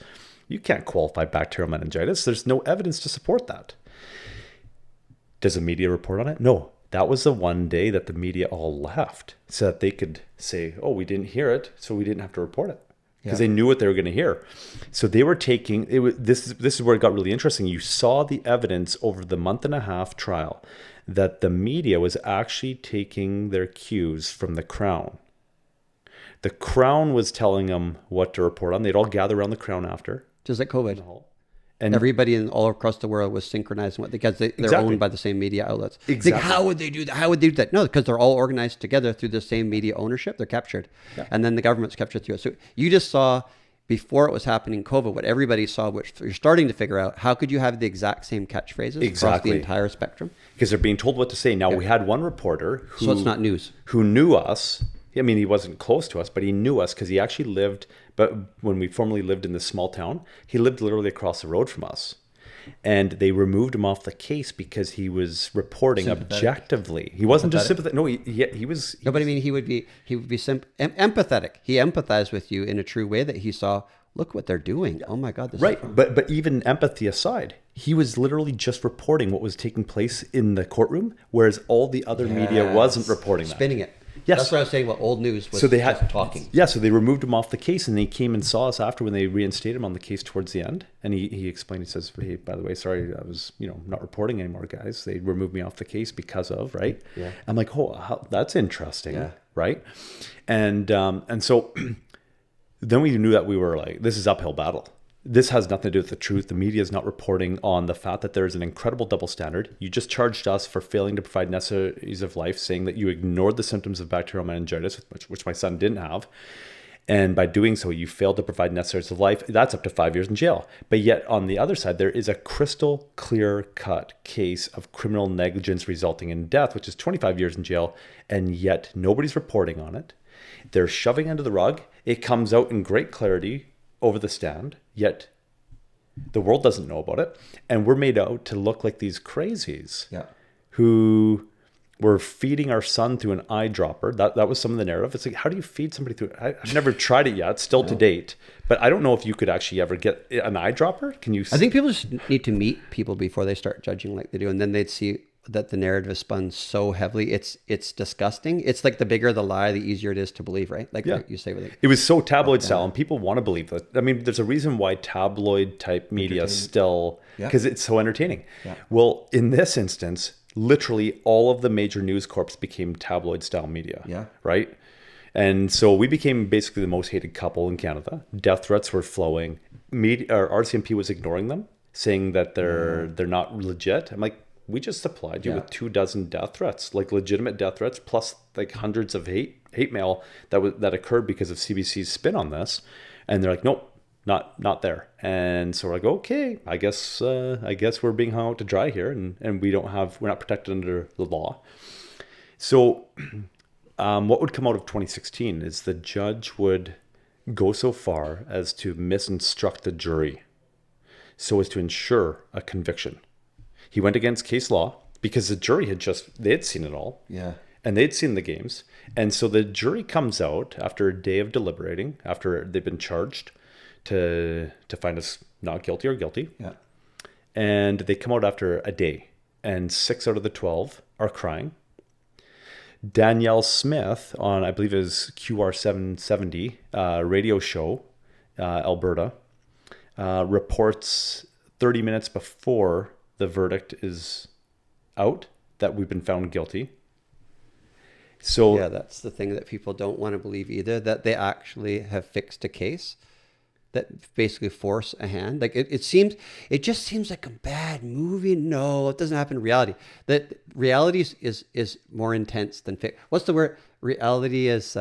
you can't qualify bacterial meningitis. There's no evidence to support that. Does the media report on it? No. That was the one day that the media all left so that they could say, oh, we didn't hear it, so we didn't have to report it. Because they knew what they were going to hear. So they were taking, this is where it got really interesting. You saw the evidence over the month and a half trial that the media was actually taking their cues from the Crown. The Crown was telling them what to report on. They'd all gather around the Crown after. Just like COVID. And everybody all across the world was synchronizing what, because they're owned by the same media outlets. Exactly. Like, how would they do that? How would they do that? No, because they're all organized together through the same media ownership. They're captured. Yeah. And then the government's captured through it. So you just saw, before it was happening, COVID, what everybody saw, which you're starting to figure out, how could you have the exact same catchphrases across the entire spectrum? Because they're being told what to say. Now, we had one reporter who... So it's not news. Who knew us. I mean, he wasn't close to us, but he knew us because he actually lived... But when we formerly lived in this small town, he lived literally across the road from us. And they removed him off the case because he was reporting objectively. He wasn't just sympathetic. No, he was. No, but I mean, he would be empathetic. He empathized with you in a true way that he saw. Look what they're doing. Oh my God, this right. But even empathy aside, he was literally just reporting what was taking place in the courtroom, whereas all the other media wasn't reporting that. Spinning it. Yes. That's what I was saying about old news was so they had, just talking. Yeah, so they removed him off the case, and they came and saw us after when they reinstated him on the case towards the end. And he explained, he says, hey, by the way, sorry, I was not reporting anymore, guys. They removed me off the case because of, right? Yeah. I'm like, that's interesting, right? And so then we knew that we were like, this is uphill battle. This has nothing to do with the truth. The media is not reporting on the fact that there is an incredible double standard. You just charged us for failing to provide necessities of life, saying that you ignored the symptoms of bacterial meningitis, which my son didn't have. And by doing so, you failed to provide necessities of life. That's up to 5 years in jail. But yet on the other side, there is a crystal clear cut case of criminal negligence resulting in death, which is 25 years in jail. And yet nobody's reporting on it. They're shoving under the rug. It comes out in great clarity over the stand, yet the world doesn't know about it. And we're made out to look like these crazies who were feeding our son through an eyedropper. That was some of the narrative. It's like, how do you feed somebody through? I've never tried it yet, still to date, but I don't know if you could actually ever get an eyedropper. Can you? I think people just need to meet people before they start judging like they do. And then they'd see that the narrative is spun so heavily. It's disgusting. It's like the bigger the lie, the easier it is to believe, right? Like you say with it was so tabloid style, and people want to believe that. I mean, there's a reason why tabloid type media still, because it's so entertaining. Yeah. Well, in this instance, literally all of the major news corps became tabloid style media. Yeah. Right. And so we became basically the most hated couple in Canada. Death threats were flowing. RCMP was ignoring them, saying that they're not legit. I'm like, we just supplied you with 24 death threats, like legitimate death threats, plus like hundreds of hate mail that occurred because of CBC's spin on this. And they're like, nope, not there. And so we're like, okay, I guess we're being hung out to dry here, and we're not protected under the law. So what would come out of 2016 is the judge would go so far as to misinstruct the jury so as to ensure a conviction. He went against case law because the jury they'd seen it all. Yeah. And they'd seen the games. And so the jury comes out after a day of deliberating, after they've been charged to find us not guilty or guilty. Yeah. And they come out after a day, and 6 out of the 12 are crying. Danielle Smith on, I believe, his QR 770 radio show, Alberta, reports 30 minutes before the verdict is out that we've been found guilty. So yeah, that's the thing that people don't want to believe either, that they actually have fixed a case that basically force a hand. Like it just seems like a bad movie. No, it doesn't happen in reality. That reality is more intense than what's the word? Reality is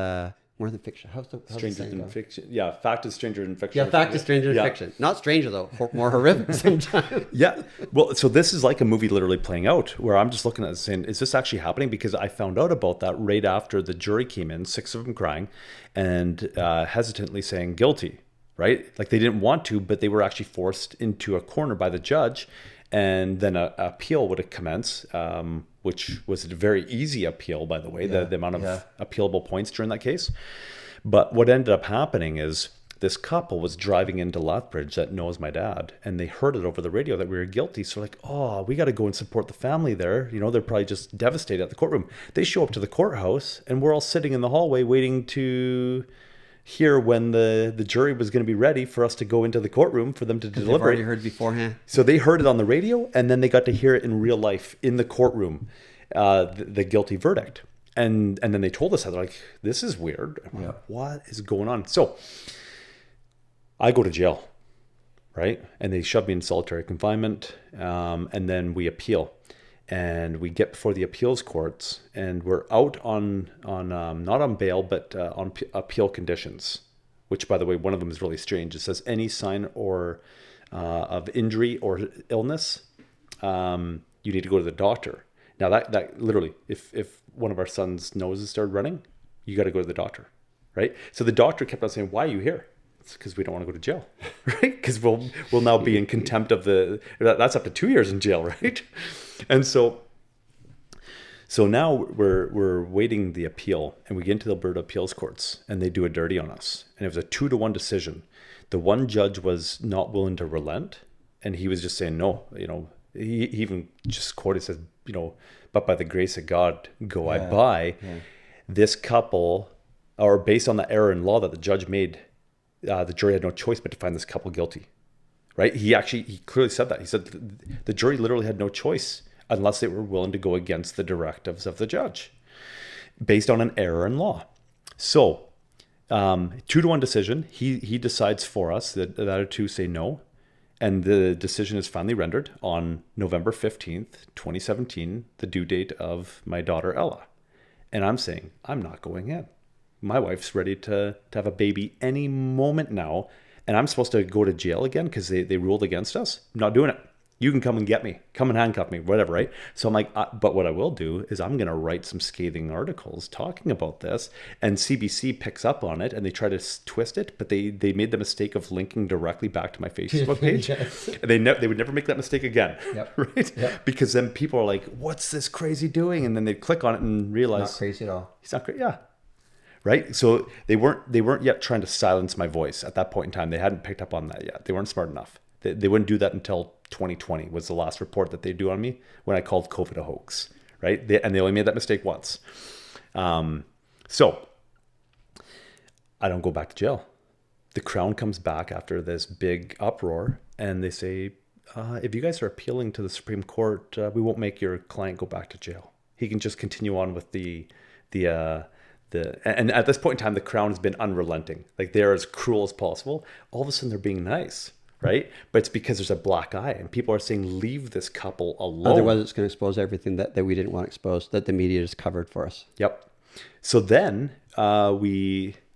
more than fiction. How's the Stranger saying than go? fiction. Yeah, fact is stranger than fiction. Yeah, fact is stranger than fiction. Not stranger though, more horrific sometimes. Yeah. Well, so this is like a movie literally playing out where I'm just looking at it saying, is this actually happening? Because I found out about that right after the jury came in, 6 of them crying and hesitantly saying guilty, right? Like they didn't want to, but they were actually forced into a corner by the judge. And then an appeal would have commenced, which was a very easy appeal, by the way, the amount of appealable points during that case. But what ended up happening is this couple was driving into Lethbridge that knows my dad, and they heard it over the radio that we were guilty. So like, oh, we got to go and support the family there. You know, they're probably just devastated at the courtroom. They show up to the courthouse, and we're all sitting in the hallway waiting to hear when the jury was going to be ready for us to go into the courtroom for them to deliberate. They've already heard beforehand. So they heard it on the radio, and then they got to hear it in real life in the courtroom, the guilty verdict. And then they told us that, they're like, this is weird. I'm like, what is going on? So I go to jail, right? And they shove me in solitary confinement, and then we appeal. And we get before the appeals courts, and we're out on not on bail, but on appeal conditions, which, by the way, one of them is really strange. It says any sign or of injury or illness, you need to go to the doctor. Now that literally, if one of our son's noses started running, you got to go to the doctor, right? So the doctor kept on saying, "Why are you here?" It's because we don't want to go to jail, right? Because we'll now be in contempt of that's up to 2 years in jail, right? And so now we're waiting the appeal, and we get into the Alberta appeals courts, and they do a dirty on us. And it was a 2-1 decision. The one judge was not willing to relent, and he was just saying no. You know, he even just quoted, says, you know, but by the grace of God go I by. Yeah. This couple, or based on the error in law that the judge made, the jury had no choice but to find this couple guilty, right? He clearly said that. He said the jury literally had no choice unless they were willing to go against the directives of the judge based on an error in law. So 2-1 decision, he decides for us. The other two say no. And the decision is finally rendered on November 15th, 2017, the due date of my daughter, Ella. And I'm saying, I'm not going in. My wife's ready to have a baby any moment now. And I'm supposed to go to jail again because they ruled against us. I'm not doing it. You can come and get me. Come and handcuff me, whatever, right? So I'm like, but what I will do is I'm going to write some scathing articles talking about this. And CBC picks up on it and they try to twist it, but they made the mistake of linking directly back to my Facebook page. Yes. And they would never make that mistake again, right? Yep. Because then people are like, what's this crazy doing? And then they click on it and realize. Not crazy at all. He's not crazy, yeah. Right? So they weren't yet trying to silence my voice at that point in time. They hadn't picked up on that yet. They weren't smart enough. They wouldn't do that until 2020 was the last report that they do on me when I called COVID a hoax, right? They only made that mistake once. So I don't go back to jail. The Crown comes back after this big uproar and they say, if you guys are appealing to the Supreme Court, we won't make your client go back to jail. He can just continue on with and at this point in time, the Crown has been unrelenting. Like they're as cruel as possible. All of a sudden they're being nice. Right? But it's because there's a black eye and people are saying, leave this couple alone. Otherwise it's going to expose everything that we didn't want exposed, that the media just covered for us. Yep. So then I'm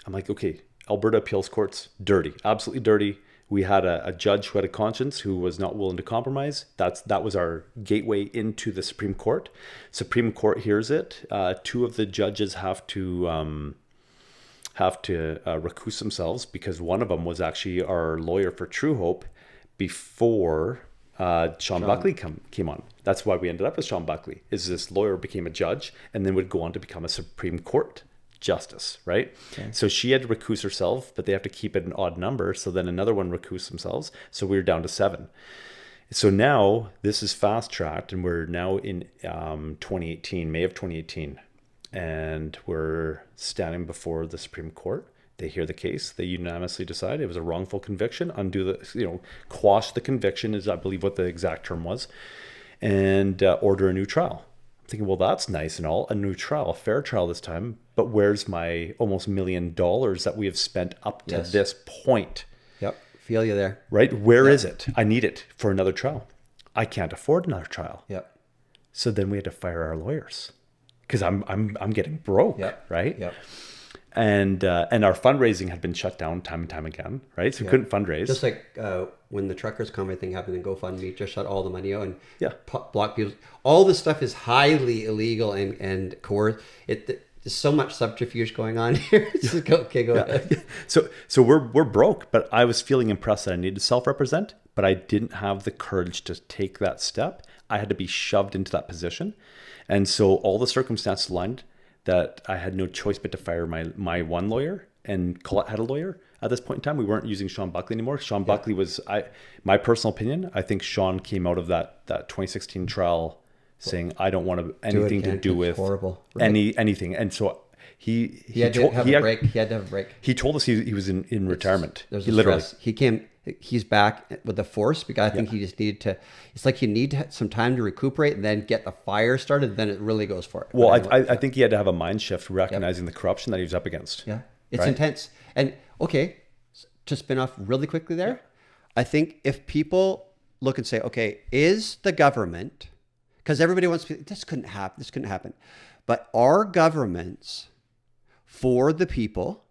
like, okay, Alberta appeals courts, dirty, absolutely dirty. We had a judge who had a conscience who was not willing to compromise. That was our gateway into the Supreme Court. Supreme Court hears it. 2 of the judges have to recuse themselves because one of them was actually our lawyer for Truehope before Sean Buckley came on. That's why we ended up with Sean Buckley, is this lawyer became a judge and then would go on to become a Supreme Court justice, right? Okay. So she had to recuse herself, but they have to keep it an odd number. So then another one recused themselves. So we were down to 7. So now this is fast tracked and we're now in 2018, May of 2018. And we're standing before the Supreme Court. They hear the case. They unanimously decide it was a wrongful conviction. Quash the conviction is, I believe, what the exact term was, and order a new trial. I'm thinking, well, that's nice and all, a new trial, a fair trial this time. But where's my almost $1 million that we have spent up to this point? Yep, feel you there. Right? Where is it? I need it for another trial. I can't afford another trial. Yep. So then we had to fire our lawyers. Because I'm getting broke, right? Yep. And our fundraising had been shut down time and time again, right? So we couldn't fundraise. Just like when the truckers' convoy thing happened in GoFundMe, just shut all the money out and block people. All this stuff is highly illegal and coerced. There's so much subterfuge going on here. Go ahead. So we're broke, but I was feeling impressed that I needed to self-represent, but I didn't have the courage to take that step. I had to be shoved into that position. And so all the circumstances aligned that I had no choice but to fire my one lawyer, and Colette had a lawyer at this point in time. We weren't using Sean Buckley anymore. Sean Buckley was, my personal opinion, I think Sean came out of that 2016 trial saying, I don't want anything to do with anything. And so he had to have a break. He told us he was in retirement. There's literally stress. He's back with the force because I think he just needed to. It's like you need some time to recuperate and then get the fire started. Then it really goes for it. Well, I think he had to have a mind shift, recognizing the corruption that he was up against. Yeah, it's intense. And okay, to spin off really quickly there, I think if people look and say, okay, is the government, because everybody wants to, this couldn't happen, but are governments for the people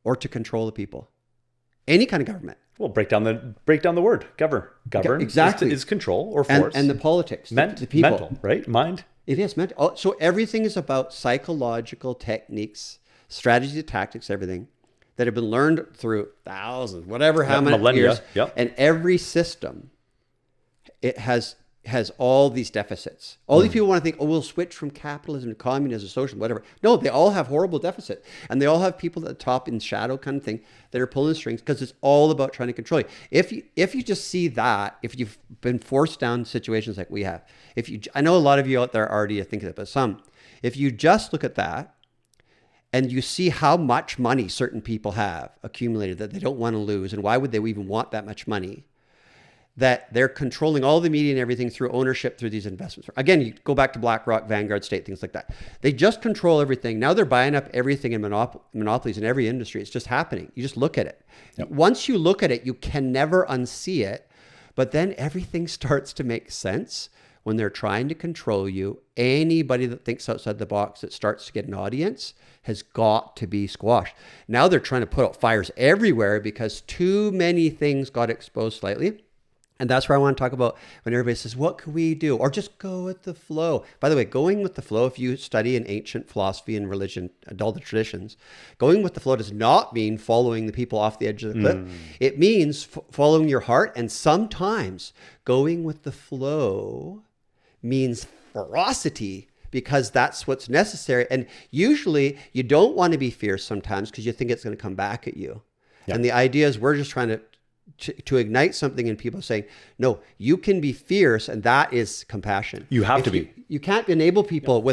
or to control the people? Any kind of government. Well, break down the word govern exactly is control or force, and the politics, the people, mental, right? Mind. It is mental. So everything is about psychological techniques, strategies, tactics, everything that have been learned through thousands, how many millennia, years, and every system it has all these deficits. All these people want to think, oh, we'll switch from capitalism to communism, socialism, whatever. No, they all have horrible deficits. And they all have people at the top in shadow kind of thing that are pulling the strings because it's all about trying to control you. If you just see that, if you've been forced down situations like we have, I know a lot of you out there already are thinking that, but if you just look at that and you see how much money certain people have accumulated that they don't want to lose, and why would they even want that much money? That they're controlling all the media and everything through ownership through these investments. Again, you go back to BlackRock, Vanguard, State, things like that. They just control everything. Now they're buying up everything in monopolies in every industry. It's just happening. You just look at it. Yep. Once you look at it, you can never unsee it. But then everything starts to make sense when they're trying to control you. Anybody that thinks outside the box that starts to get an audience has got to be squashed. Now they're trying to put out fires everywhere because too many things got exposed slightly. And that's where I want to talk about when everybody says, what can we do? Or just go with the flow. By the way, going with the flow, if you study in ancient philosophy and religion, all the traditions, going with the flow does not mean following the people off the edge of the cliff. It means following your heart. And sometimes going with the flow means ferocity because that's what's necessary. And usually you don't want to be fierce sometimes because you think it's going to come back at you. Yeah. And the idea is we're just trying to ignite something in people saying, no, you can be fierce, and that is compassion. You have to be. You can't enable people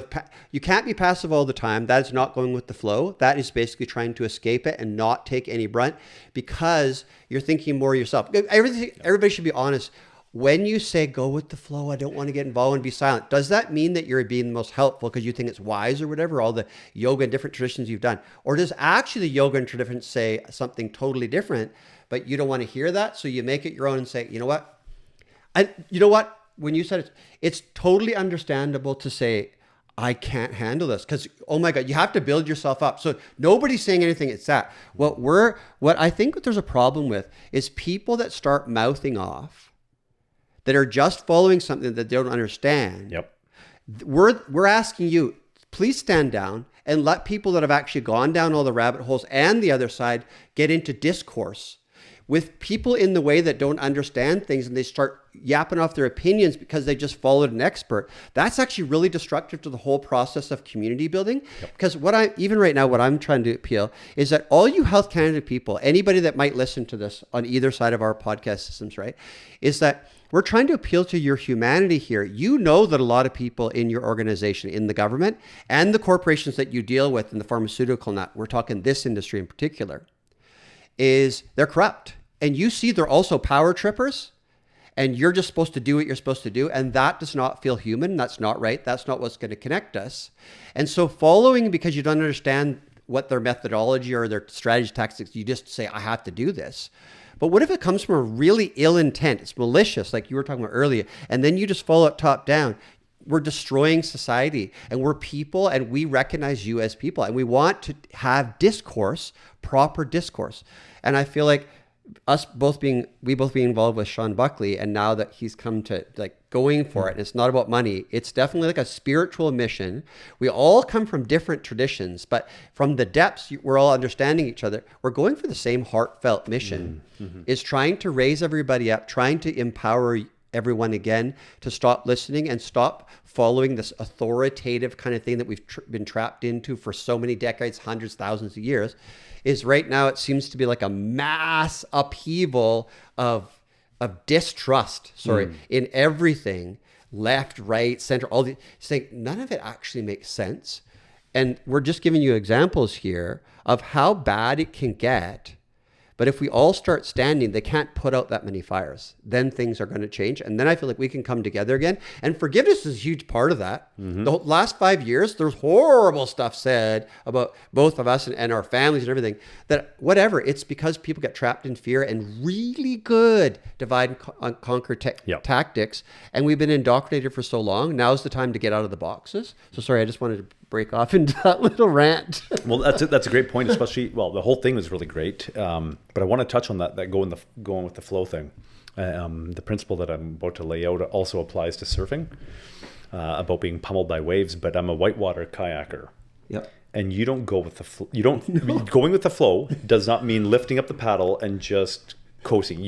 you can't be passive all the time. That is not going with the flow. That is basically trying to escape it and not take any brunt because you're thinking more yourself. Everybody should be honest. When you say go with the flow, I don't want to get involved and be silent, does that mean that you're being the most helpful because you think it's wise or whatever, all the yoga and different traditions you've done? Or does actually the yoga and traditions say something totally different, but you don't want to hear that, so you make it your own and say, you know what? And you know what? When you said it's totally understandable to say, I can't handle this because, oh my God, you have to build yourself up. So nobody's saying anything. It's that. What I think there's a problem with is people that start mouthing off, that are just following something that they don't understand. Yep. We're asking you, please stand down and let people that have actually gone down all the rabbit holes and the other side get into discourse with people in the way that don't understand things, and they start yapping off their opinions because they just followed an expert. That's actually really destructive to the whole process of community building. Yep. Because even right now, what I'm trying to appeal is that all you Health Canada people, anybody that might listen to this on either side of our podcast systems, right, is that we're trying to appeal to your humanity here. You know that a lot of people in your organization, in the government, and the corporations that you deal with in the pharmaceutical net, we're talking this industry in particular, is they're corrupt. And you see they're also power trippers, and you're just supposed to do what you're supposed to do. And that does not feel human. That's not right. That's not what's going to connect us. And so following because you don't understand what their methodology or their strategy tactics, you just say, I have to do this. But what if it comes from a really ill intent? It's malicious, like you were talking about earlier, and then you just follow it top down. we're destroying society, and we're people, and we recognize you as people, and we want to have discourse, proper discourse. And I feel like we both being involved with Sean Buckley, and now that he's come to like going for it, and it's not about money, it's definitely like a spiritual mission. We all come from different traditions, but from the depths, we're all understanding each other. We're going for the same heartfelt mission, is trying to raise everybody up, trying to empower everyone again to stop listening and stop following this authoritative kind of thing that we've been trapped into for so many decades, hundreds, thousands of years. Is right now it seems to be like a mass upheaval of distrust, in everything, left, right, center, all the saying none of it actually makes sense. And we're just giving you examples here of how bad it can get. But if we all start standing, they can't put out that many fires. Then things are going to change. And then I feel like we can come together again. And forgiveness is a huge part of that. The last 5 years, there's horrible stuff said about both of us and our families and everything. That whatever, it's because people get trapped in fear and really good divide and conquer tactics. And we've been indoctrinated for so long. Now's the time to get out of the boxes. So sorry, I just wanted to break off into that little rant. Well, that's a great point, especially, the whole thing was really great. But I want to touch on that going with the flow thing. The principle that I'm about to lay out also applies to surfing, about being pummeled by waves, but I'm a whitewater kayaker. Yep. And you don't go with the flow. Going with the flow does not mean lifting up the paddle and just coasting.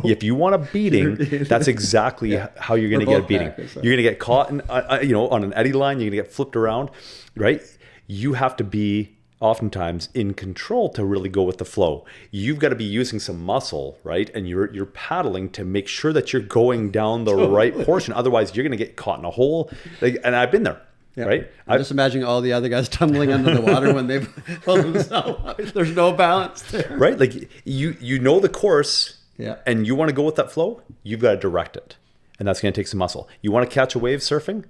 If you want a beating, that's exactly how you're going to get a beating. You're going to get caught in, on an eddy line. You're going to get flipped around, right? You have to be oftentimes in control to really go with the flow. You've got to be using some muscle, right? And you're paddling to make sure that you're going down the right portion. Otherwise, you're going to get caught in a hole. And I've been there. Yeah. Right. I'm just imagining all the other guys tumbling under the water when they pull themselves up. There's no balance there. Right. Like you know the course, and you want to go with that flow, you've got to direct it. And that's going to take some muscle. You want to catch a wave surfing?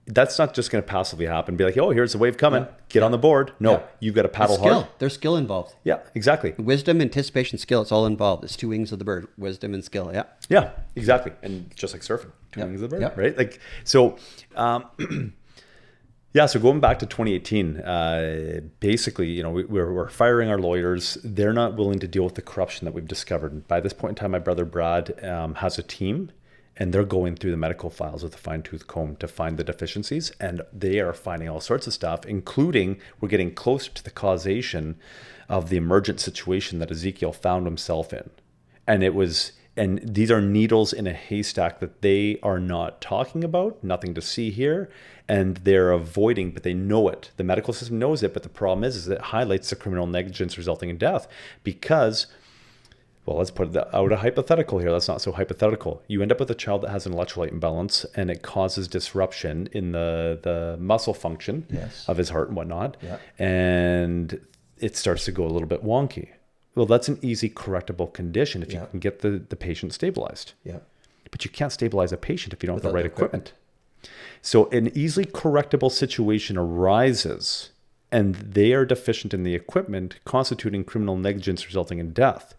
That's not just going to passively happen. Be like, oh, here's the wave coming. Get on the board. No, you've got to paddle hard. There's skill involved. Yeah, exactly. Wisdom, anticipation, skill. It's all involved. It's two wings of the bird. Wisdom and skill. Yeah. Yeah, exactly. And just like surfing, two wings of the bird, right? Like, so... so going back to 2018, basically, we're firing our lawyers. They're not willing to deal with the corruption that we've discovered. And by this point in time, my brother Brad has a team, and they're going through the medical files with a fine-tooth comb to find the deficiencies. And they are finding all sorts of stuff, including we're getting closer to the causation of the emergent situation that Ezekiel found himself in. And these are needles in a haystack that they are not talking about, nothing to see here, and they're avoiding, but they know it. The medical system knows it, but the problem is it highlights the criminal negligence resulting in death because, let's put out a hypothetical here. That's not so hypothetical. You end up with a child that has an electrolyte imbalance, and it causes disruption in the muscle function of his heart and whatnot, and it starts to go a little bit wonky. Well, that's an easy correctable condition if you can get the patient stabilized. Yeah. But you can't stabilize a patient if you don't have the right equipment. So an easily correctable situation arises, and they are deficient in the equipment, constituting criminal negligence resulting in death.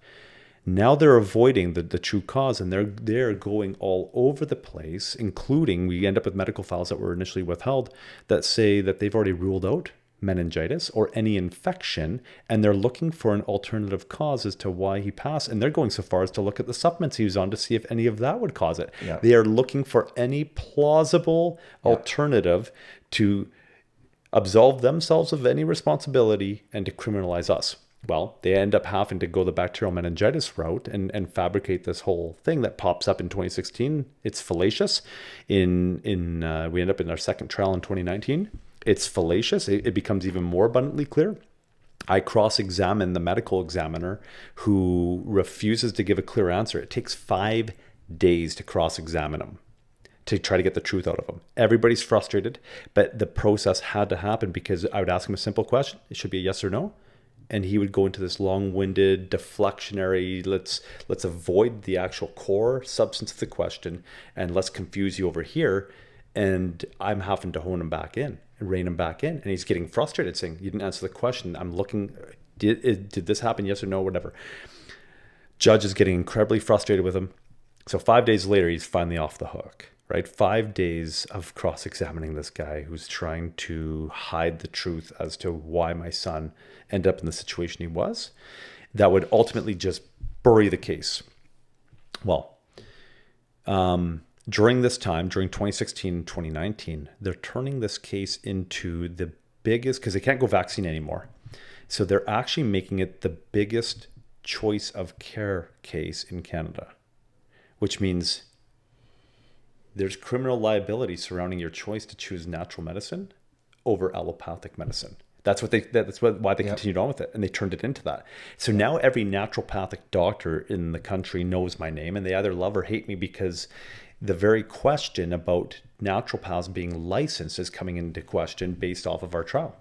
Now they're avoiding the true cause, and they're going all over the place, including we end up with medical files that were initially withheld that say that they've already ruled out meningitis or any infection, and they're looking for an alternative cause as to why he passed, and they're going so far as to look at the supplements he was on to see if any of that would cause it. They are looking for any plausible alternative to absolve themselves of any responsibility and to criminalize us. Well, they end up having to go the bacterial meningitis route and fabricate this whole thing that pops up in 2016. It's fallacious. We end up in our second trial in 2019. It's fallacious. It becomes even more abundantly clear. I cross-examine the medical examiner who refuses to give a clear answer. It takes 5 days to cross-examine him to try to get the truth out of him. Everybody's frustrated, but the process had to happen because I would ask him a simple question. It should be a yes or no. And he would go into this long-winded, deflectionary, let's avoid the actual core substance of the question and let's confuse you over here. And I'm having to hone him back in and rein him back in. And he's getting frustrated saying, you didn't answer the question. I'm looking, did this happen? Yes or no, whatever. Judge is getting incredibly frustrated with him. So 5 days later, he's finally off the hook, right? 5 days of cross-examining this guy who's trying to hide the truth as to why my son ended up in the situation he was. That would ultimately just bury the case. Well, during this time, during 2016 and 2019, they're turning this case into the biggest, because they can't go vaccine anymore. So they're actually making it the biggest choice of care case in Canada, which means there's criminal liability surrounding your choice to choose natural medicine over allopathic medicine. That's why they continued on with it, and they turned it into that. So now every naturopathic doctor in the country knows my name, and they either love or hate me, because the very question about naturopaths being licensed is coming into question based off of our trial.